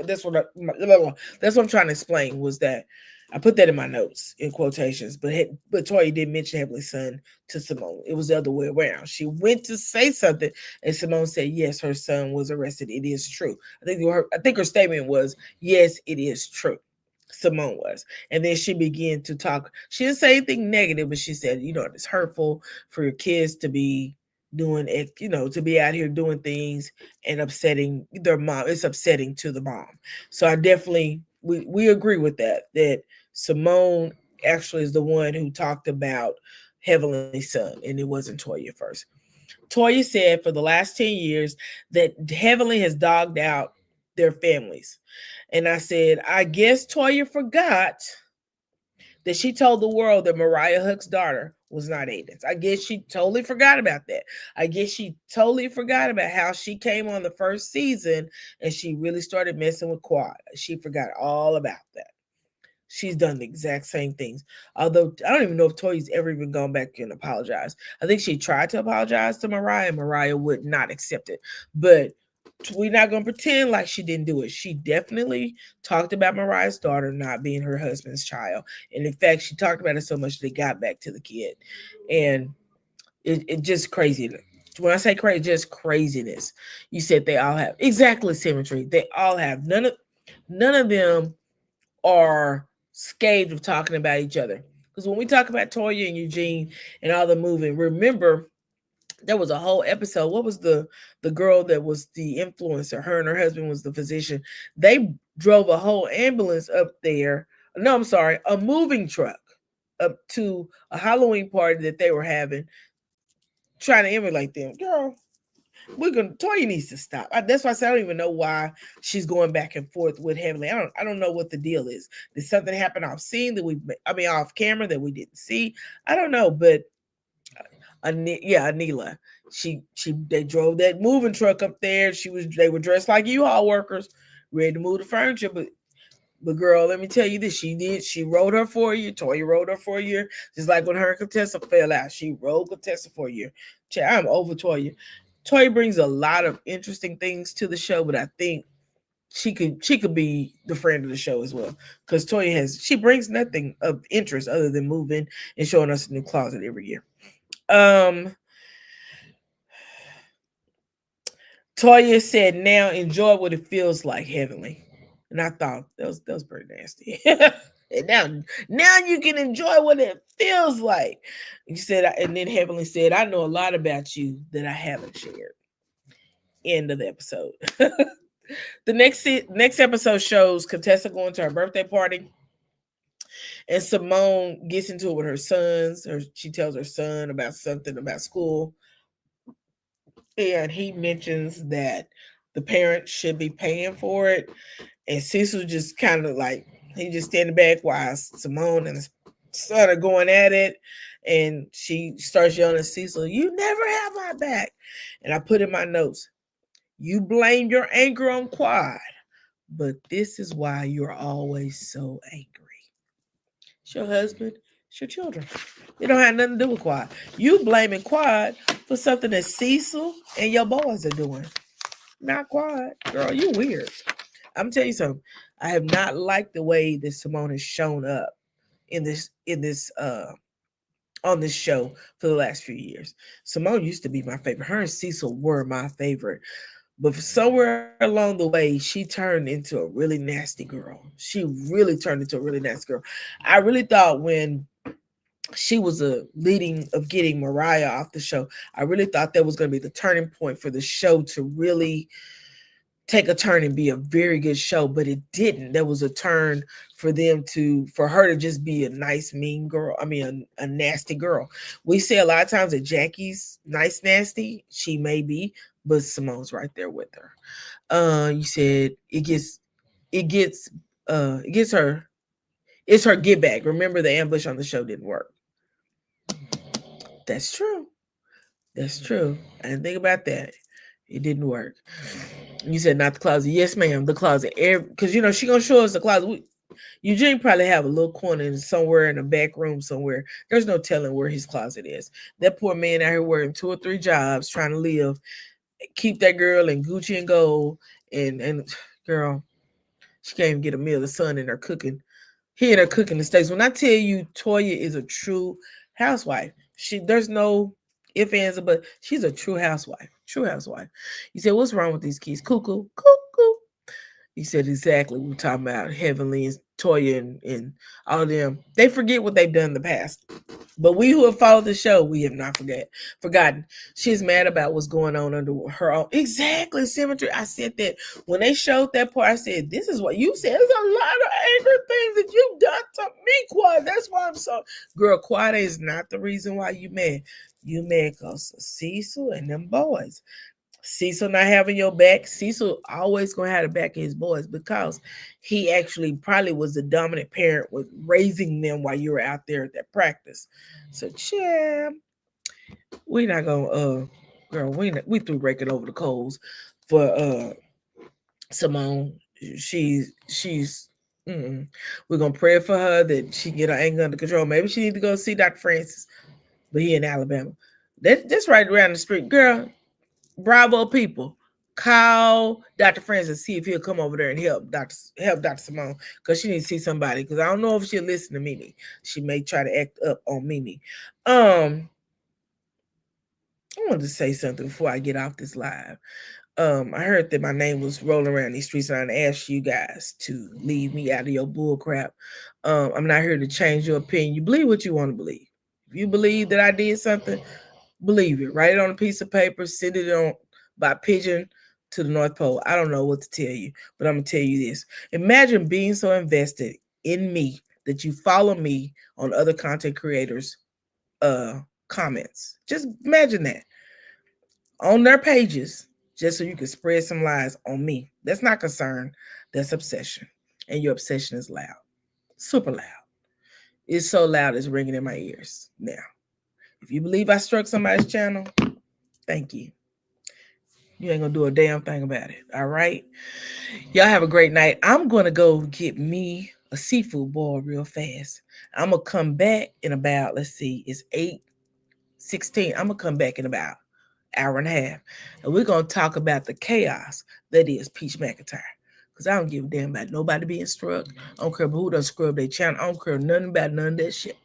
that's what I'm trying to explain, was that I put that in my notes in quotations, but Toya didn't mention Heavenly's son to Simone. It was the other way around. She went to say something, and Simone said, "Yes, her son was arrested. It is true." I think her statement was, "Yes, it is true." Simone was. And then she began to talk. She didn't say anything negative, but she said, "It's hurtful for your kids to be doing it, to be out here doing things and upsetting their mom. It's upsetting to the mom." So I definitely, we agree with that Simone actually is the one who talked about Heavenly's son, and it wasn't Toya first. Toya said for the last 10 years that Heavenly has dogged out their families. And I said, I guess Toya forgot that she told the world that Mariah Huck's daughter was not Aiden's. I guess she totally forgot about that. I guess she totally forgot about how she came on the first season and she really started messing with Quad. She forgot all about that. She's done the exact same things. Although I don't even know if Toya's ever even gone back and apologized. I think she tried to apologize to Mariah, and Mariah would not accept it. But we're not going to pretend like she didn't do it. She definitely talked about Mariah's daughter not being her husband's child. And in fact, she talked about it so much that it got back to the kid. And it just crazy. When I say crazy, just craziness. You said they all have exactly symmetry. They all have. None of them are scathed of talking about each other. Because when we talk about Toya and Eugene and all the moving, remember There was a whole episode. What was the girl that was the influencer? Her and her husband was the physician. They drove a whole ambulance up there. No, I'm sorry, a moving truck up to a Halloween party that they were having, trying to emulate them. Girl, Toya needs to stop. That's why I said I don't even know why she's going back and forth with Heavenly. I don't know what the deal is. Did something happen off scene off camera that we didn't see? I don't know, but Anila. They drove that moving truck up there. They were dressed like U-Haul workers, ready to move the furniture. But girl, let me tell you this: she rode her for a year. Toya rode her for a year, just like when her and Contessa fell out. She rode Contessa for a year. I'm over Toya. Toya brings a lot of interesting things to the show, but I think she could be the friend of the show as well, because she brings nothing of interest other than moving and showing us a new closet every year. Toya said, "Now enjoy what it feels like, Heavenly," and I thought that was pretty nasty. And now you can enjoy what it feels like. You said, and then Heavenly said, "I know a lot about you that I haven't shared." End of the episode. The next episode shows Contessa going to her birthday party, and Simone gets into it with her sons. She tells her son about something about school, and he mentions that the parents should be paying for it. And Cecil just kind of like, he just standing back while Simone and his son are going at it. And she starts yelling at Cecil, "You never have my back." And I put in my notes, "You blame your anger on Quad, but this is why you're always so angry. It's your husband, it's your children. It don't have nothing to do with Quad. You blaming Quad for something that Cecil and your boys are doing. Not Quad. Girl, you weird." I'm telling you something. I have not liked the way that Simone has shown up in this on this show for the last few years. Simone used to be my favorite. Her and Cecil were my favorite. But somewhere along the way, she turned into a really nasty girl. She really turned into a really nasty girl. I really thought when she was a leading of getting Mariah off the show, I really thought that was going to be the turning point for the show to really take a turn and be a very good show, but it didn't. There was a turn for her to just be a nice, mean girl. I mean, a nasty girl. We say a lot of times that Jackie's nice, nasty. She may be, but Simone's right there with her. You said it gets her. It's her get back. Remember, the ambush on the show didn't work. That's true. That's true. I didn't think about that. It didn't work. You said not the closet. Yes, ma'am, the closet. Because she gonna show us the closet. Eugene probably have a little corner somewhere in a back room somewhere. There's no telling where his closet is. That poor man out here working 2 or 3 jobs trying to live, keep that girl in Gucci and gold, and girl, she can't even get a meal. The son in her cooking. He in her cooking the steaks. When I tell you Toya is a true housewife, there's no ifs, ands, but she's a true housewife. True housewife. You said, what's wrong with these kids? Cuckoo, cuckoo. He said, exactly. We're talking about Heavenly and Toya and all of them. They forget what they've done in the past. But we who have followed the show, we have not forgotten. She's mad about what's going on under her own. Exactly, symmetry. I said that when they showed that part, I said, this is what you said. There's a lot of angry things that you've done to me, Quad. That's why I'm so... Girl, Quad is not the reason why you mad. You mad because of Cecil and them boys. Cecil not having your back. Cecil always gonna have the back of his boys because he actually probably was the dominant parent with raising them while you were out there at that practice. So, we not gonna girl, we threw raking over the coals for Simone. She's we're gonna pray for her that she get her anger under control. Maybe she need to go see Dr. Francis, but he in Alabama. That's right around the street, girl. Bravo people, call Dr. Francis, see if he'll come over there and help Dr. Simone, because she needs to see somebody. Because I don't know if she'll listen to Mimi. She may try to act up on Mimi. I wanted to say something before I get off this live. I heard that my name was rolling around these streets, and I asked you guys to leave me out of your bull crap. I'm not here to change your opinion. You believe what you want to believe. If you believe that I did something, Believe it. Write it on a piece of paper, send it on by pigeon to the North Pole. I don't know what to tell you, but I'm gonna tell you this. Imagine being so invested in me that you follow me on other content creators' comments. Just imagine that on their pages, just so you can spread some lies on me. That's not concern, that's obsession. And your obsession is loud. Super loud. It's so loud it's ringing in my ears. Now, if you believe I struck somebody's channel, thank you. You ain't gonna do a damn thing about it. All right. Y'all have a great night. I'm gonna go get me a seafood boil real fast. I'm gonna come back in about, let's see, it's 8:16. I'm gonna come back in about an hour and a half. And we're gonna talk about the chaos that is Peach McIntyre. Because I don't give a damn about nobody being struck. I don't care who done scrub their channel. I don't care nothing about none of that shit.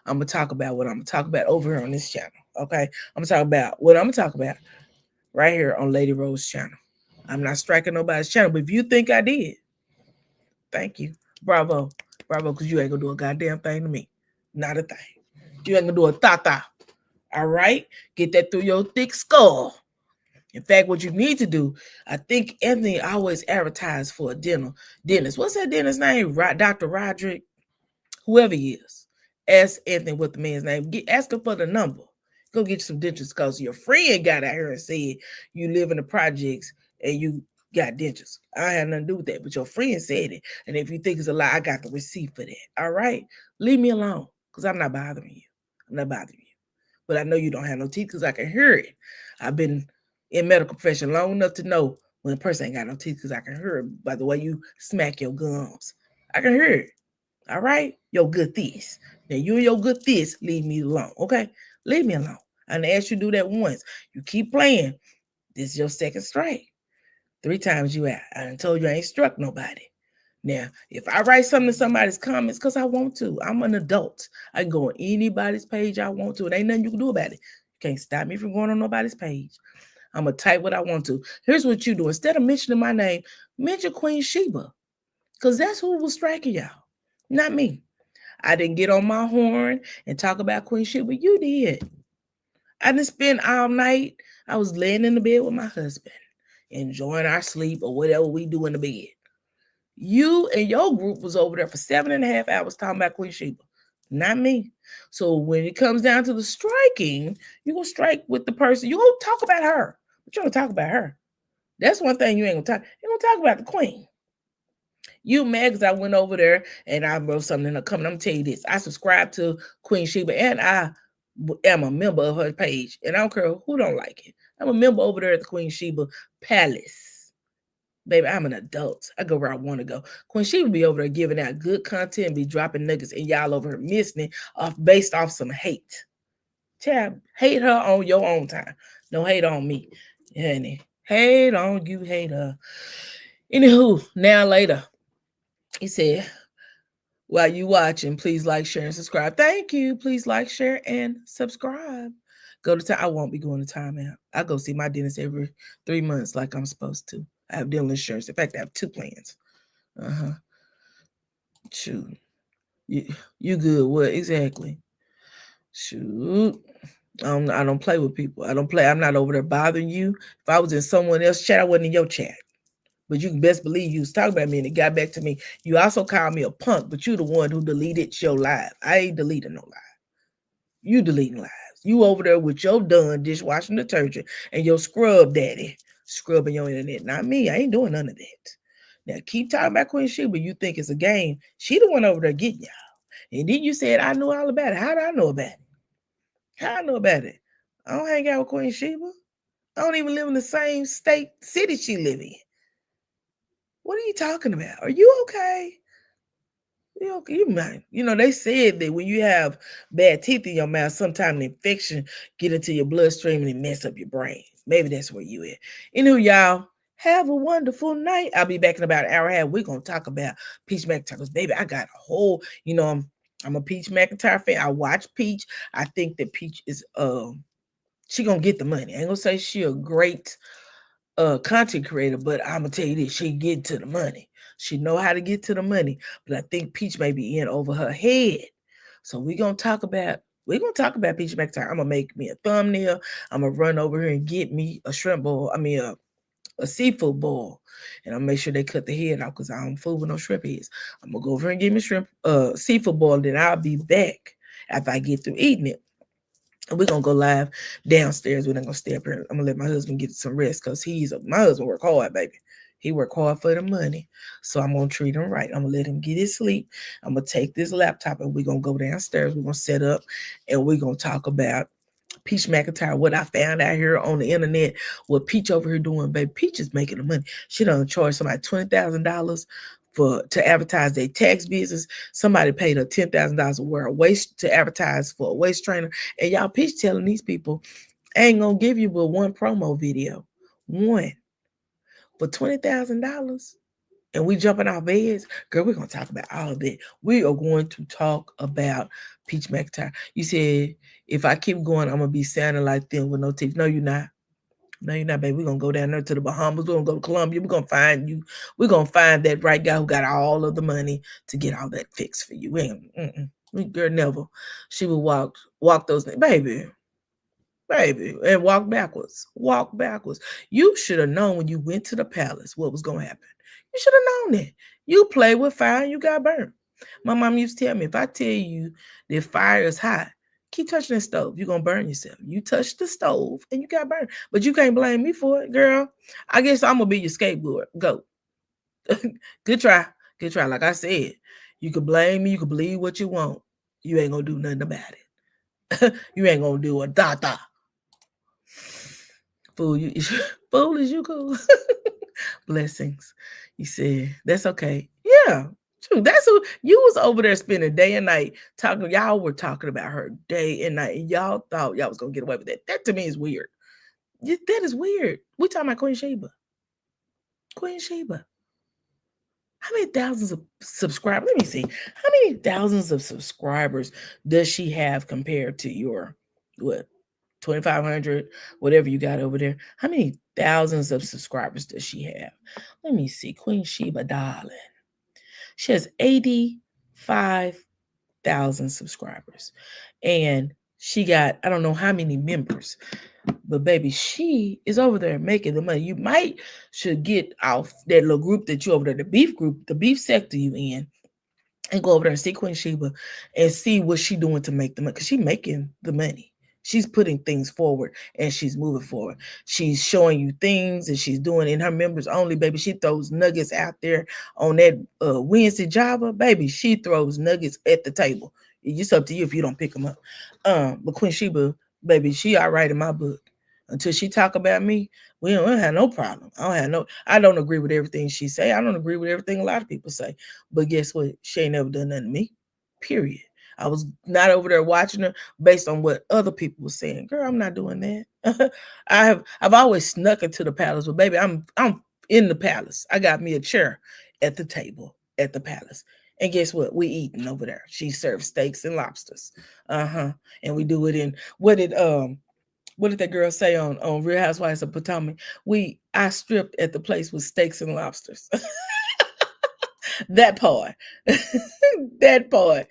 I'm gonna talk about what I'm gonna talk about over here on this channel. Okay. I'm gonna talk about what I'm gonna talk about right here on Lady Rose channel. I'm not striking nobody's channel, but if you think I did, thank you. Bravo. Bravo, because you ain't gonna do a goddamn thing to me. Not a thing. You ain't gonna do a ta-ta. All right? Get that through your thick skull. In fact, what you need to do, I think Anthony always advertised for a dentist. What's that dentist's name? Dr. Roderick? Whoever he is. Ask Anthony what the man's name. Ask him for the number. Go get you some dentures because your friend got out here and said you live in the projects and you got dentures. I had nothing to do with that, but your friend said it. And if you think it's a lie, I got the receipt for that. All right? Leave me alone because I'm not bothering you. I'm not bothering you. But I know you don't have no teeth because I can hear it. I've been in medical profession long enough to know when a person ain't got no teeth because I can hear it by the way you smack your gums. I can hear it. All right? Your good this. Now you and your good this, leave me alone. Okay? Leave me alone. I done asked you to do that once. You keep playing. This is your second strike. 3 times you out. I done told you I ain't struck nobody. Now, if I write something in somebody's comments, because I want to, I'm an adult. I can go on anybody's page I want to. It ain't nothing you can do about it. You can't stop me from going on nobody's page. I'm going to type what I want to. Here's what you do. Instead of mentioning my name, mention Queen Sheba. Because that's who was striking y'all. Not me. I didn't get on my horn and talk about Queen Sheba. You did. I didn't spend all night. I was laying in the bed with my husband, enjoying our sleep or whatever we do in the bed. You and your group was over there for 7.5 hours talking about Queen Sheba, not me. So when it comes down to the striking, you're going to strike with the person. You're going to talk about her. But you're going to talk about her. That's one thing you ain't going to talk. You're going to talk about the queen. You mad because I went over there and I wrote something in the comment. I'm going to tell you this. I subscribe to Queen Sheba and I am a member of her page. And I don't care who don't like it. I'm a member over there at the Queen Sheba Palace. Baby, I'm an adult. I go where I want to go. Queen Sheba be over there giving out good content, be dropping nuggets, and y'all over here missing it based off some hate. Child, hate her on your own time. Don't hate on me, honey. Hate on you, hate her. Anywho, now later, he said, while you watching, please like, share, and subscribe. Thank you. Please like, share, and subscribe. Go to time. I won't be going to timeout. I go see my dentist every 3 months like I'm supposed to. I have dental insurance. In fact, I have 2 plans. Shoot. You good. What? Exactly. Shoot. I don't play with people. I don't play. I'm not over there bothering you. If I was in someone else's chat, I wasn't in your chat. But you can best believe you was talking about me and it got back to me. You also called me a punk, but you the one who deleted your live. I ain't deleting no live. You deleting lives. You over there with your done dishwashing detergent and your scrub daddy scrubbing your internet. Not me. I ain't doing none of that. Now keep talking about Queen Sheba. You think it's a game. She the one over there getting y'all. And then you said I knew all about it. How did I know about it? How I know about it? I don't hang out with Queen Sheba. I don't even live in the same city she live in. What are you talking about? Are you okay? You okay? You might. You know, they said that when you have bad teeth in your mouth, sometimes the infection get into your bloodstream and it mess up your brain. Maybe that's where you at. Anywho, y'all, have a wonderful night. I'll be back in about an hour and a half. We're going to talk about Peach McIntyre. Baby, I got a whole, I'm a Peach McIntyre fan. I watch Peach. I think that Peach is, she going to get the money. I ain't going to say she a great content creator, but I'm gonna tell you this, she get to the money. She know how to get to the money, but I think Peach may be in over her head. So we're gonna talk about We're going to talk about Peach McIntyre. I'm going to make me a thumbnail. I'm going to run over here and get me a shrimp bowl. A seafood bowl. And I'll make sure they cut the head out because I don't fool with no shrimp heads. I'm going to go over and get me seafood bowl. And then I'll be back after I get through eating it. And we're going to go live downstairs. We're not going to stay up here. I'm going to let my husband get some rest because my husband work hard, baby. He work hard for the money. So I'm going to treat him right. I'm going to let him get his sleep. I'm going to take this laptop and we're going to go downstairs. We're going to set up and we're going to talk about Peach McIntyre, what I found out here on the internet, what Peach over here doing, baby. Peach is making the money. She done charge somebody $20,000 to advertise their tax business. Somebody paid her $10,000 to wear a waist to advertise for a waist trainer. And y'all, Peach telling these people, I ain't gonna give you but one promo video. One. For $20,000. And we jumping our beds. Girl, we're going to talk about all of it. We are going to talk about Peach McIntyre. You said, if I keep going, I'm going to be sounding like them with no teeth. No, you're not. No, you're not, baby. We're going to go down there to the Bahamas. We're going to go to Colombia. We're going to find you. We're going to find that right guy who got all of the money to get all that fixed for you. Girl, never. She would walk those things. Baby, and walk backwards. You should have known when you went to the palace what was going to happen. You should have known that. You play with fire and you got burned. My mom used to tell me, if I tell you that fire is hot, keep touching the stove. You're going to burn yourself. You touched the stove and you got burned. But you can't blame me for it, girl. I guess I'm going to be your scapegoat. Go. Good try. Like I said, you can blame me. You can believe what you want. You ain't going to do nothing about it. You ain't going to do a da-da. Fool, is you cool? Blessings. You said, that's okay. Yeah, true. That's who you was over there spending day and night talking. Y'all were talking about her day and night. And y'all thought y'all was going to get away with that. That to me is weird. That is weird. We talking about Queen Sheba. How many thousands of subscribers? Let me see. How many thousands of subscribers does she have compared to your, 2,500, whatever you got over there? How many thousands of subscribers does she have? Let me see. Queen Sheba, darling. She has 85,000 subscribers. And she got, I don't know how many members. But baby, she is over there making the money. You should get off that little group that you over there, the beef group, the beef sector you in, and go over there and see Queen Sheba and see what she doing to make the money. Because she's making the money. She's putting things forward and she's moving forward. She's showing you things and she's doing in her members only, baby. She throws nuggets out there on that Wednesday Java, baby. She throws nuggets at the table. It's up to you if you don't pick them up. But Queen Sheba, baby, she all right in my book. Until she talk about me, we don't have no problem. I don't agree with everything she say. I don't agree with everything a lot of people say. But guess what? She ain't never done nothing to me. Period. I was not over there watching her based on what other people were saying. Girl, I'm not doing that. I've always snuck into the palace, but baby, I'm in the palace. I got me a chair at the table at the palace. And guess what? We eating over there. She serves steaks and lobsters. And we do it in what did that girl say on Real Housewives of Potomac? I stripped at the place with steaks and lobsters. That part. That part.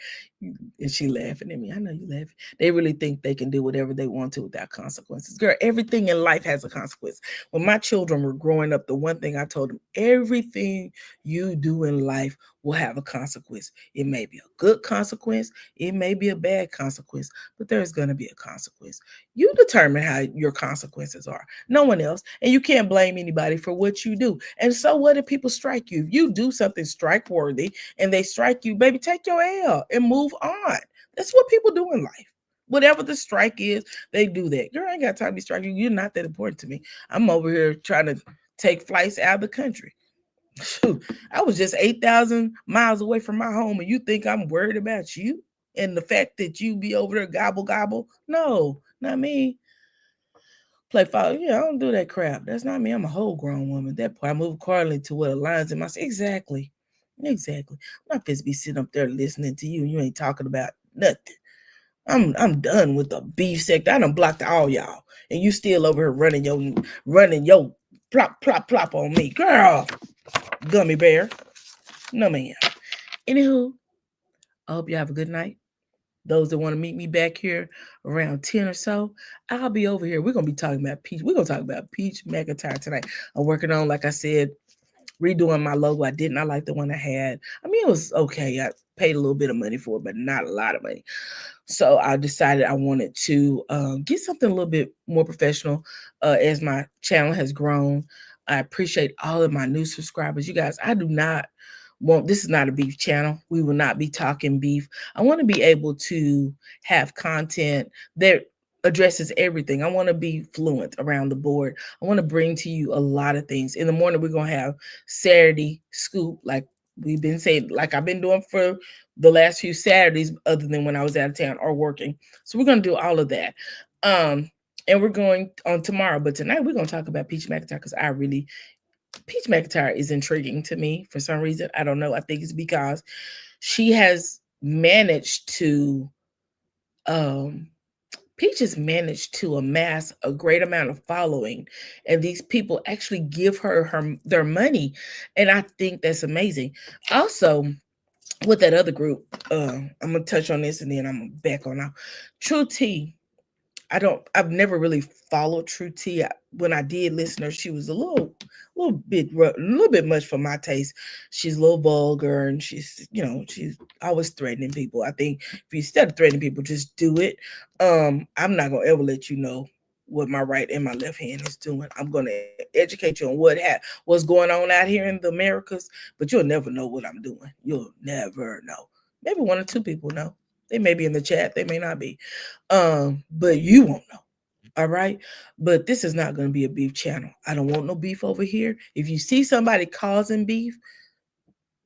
And she laughing at me. I know you laughing. They really think they can do whatever they want to without consequences. Girl, everything in life has a consequence. When my children were growing up, the one thing I told them, everything you do in life will have a consequence. It may be a good consequence. It may be a bad consequence, but there's going to be a consequence. You determine how your consequences are. No one else. And you can't blame anybody for what you do. And so what if people strike you? If you do something strike worthy and they strike you, baby, take your L and move on. That's what people do in life. Whatever the strike is, they do that. Girl, I ain't got time to be striking. You're not that important to me. I'm over here trying to take flights out of the country. Shoot, I was just 8,000 miles away from my home, and you think I'm worried about you and the fact that you be over there gobble? No, not me. Play follow. Yeah, I don't do that crap. That's not me. I'm a whole grown woman. That part, I move accordingly to what aligns in my exactly. I'm not supposed to be sitting up there listening to you. You ain't talking about nothing. I'm done with the beef sector. I done blocked all y'all, and you still over here running your plop on me, girl. Gummy bear. No, man. Anywho, I hope you have a good night. Those that want to meet me back here around 10 or so, I'll be over here. We're gonna be talking about Peach. We're gonna talk about Peach McIntyre tonight. I'm working on, like I said, redoing my logo. I did not like the one I had. I mean, it was okay. I paid a little bit of money for it, but not a lot of money. So I decided I wanted to get something a little bit more professional as my channel has grown. I appreciate all of my new subscribers. You guys, I do not want, this is not a beef channel. We will not be talking beef. I want to be able to have content that addresses everything. I want to be fluent around the board. I want to bring to you a lot of things. In the morning, we're going to have Saturday Scoop, like we've been saying, like I've been doing for the last few Saturdays, other than when I was out of town or working. So we're going to do all of that. And we're going on tomorrow, but tonight we're going to talk about Peach McIntyre because Peach McIntyre is intriguing to me for some reason. I don't know. I think it's because she has managed to, Peach has managed to amass a great amount of following, and these people actually give her their money, and I think that's amazing. Also, with that other group, I'm gonna touch on this and then I'm back on now. True T. I've never really followed True T. When I did listen to her, she was a little bit much for my taste. She's a little vulgar and she's always threatening people. I think if you instead of threatening people, just do it. I'm not gonna ever let you know what my right and my left hand is doing. I'm gonna educate you on what's going on out here in the Americas, but you'll never know what I'm doing. You'll never know. Maybe one or two people know. They may be in the chat, they may not be. But you won't know. All right. But this is not going to be a beef channel. I don't want no beef over here. If you see somebody causing beef,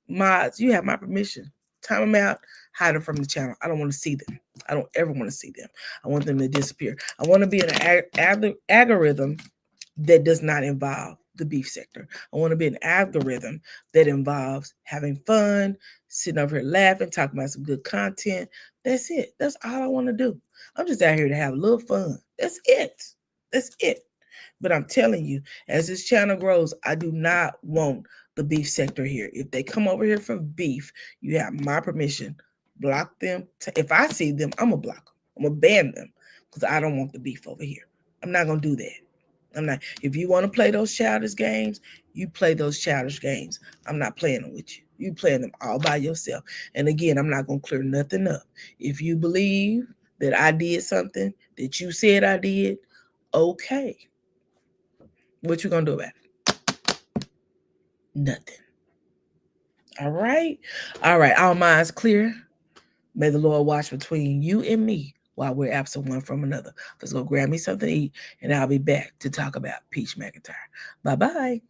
mods, you have my permission. Time them out, hide them from the channel. I don't want to see them. I don't ever want to see them. I want them to disappear. I want to be an algorithm that does not involve the beef sector. I want to be an algorithm that involves having fun, sitting over here laughing, talking about some good content. That's it. That's all I want to do. I'm just out here to have a little fun. That's it. That's it. But I'm telling you, as this channel grows, I do not want the beef sector here. If they come over here for beef, you have my permission. Block them. If I see them, I'm going to block them. I'm going to ban them because I don't want the beef over here. I'm not going to do that. I'm not. If you want to play those childish games, you play those childish games. I'm not playing them with you. You playing them all by yourself. And again, I'm not going to clear nothing up. If you believe that I did something that you said I did, okay. What you going to do about it? Nothing. All right. All right. Our minds clear. May the Lord watch between you and me while we're absent one from another. Let's go grab me something to eat, and I'll be back to talk about Peach McIntyre. Bye-bye.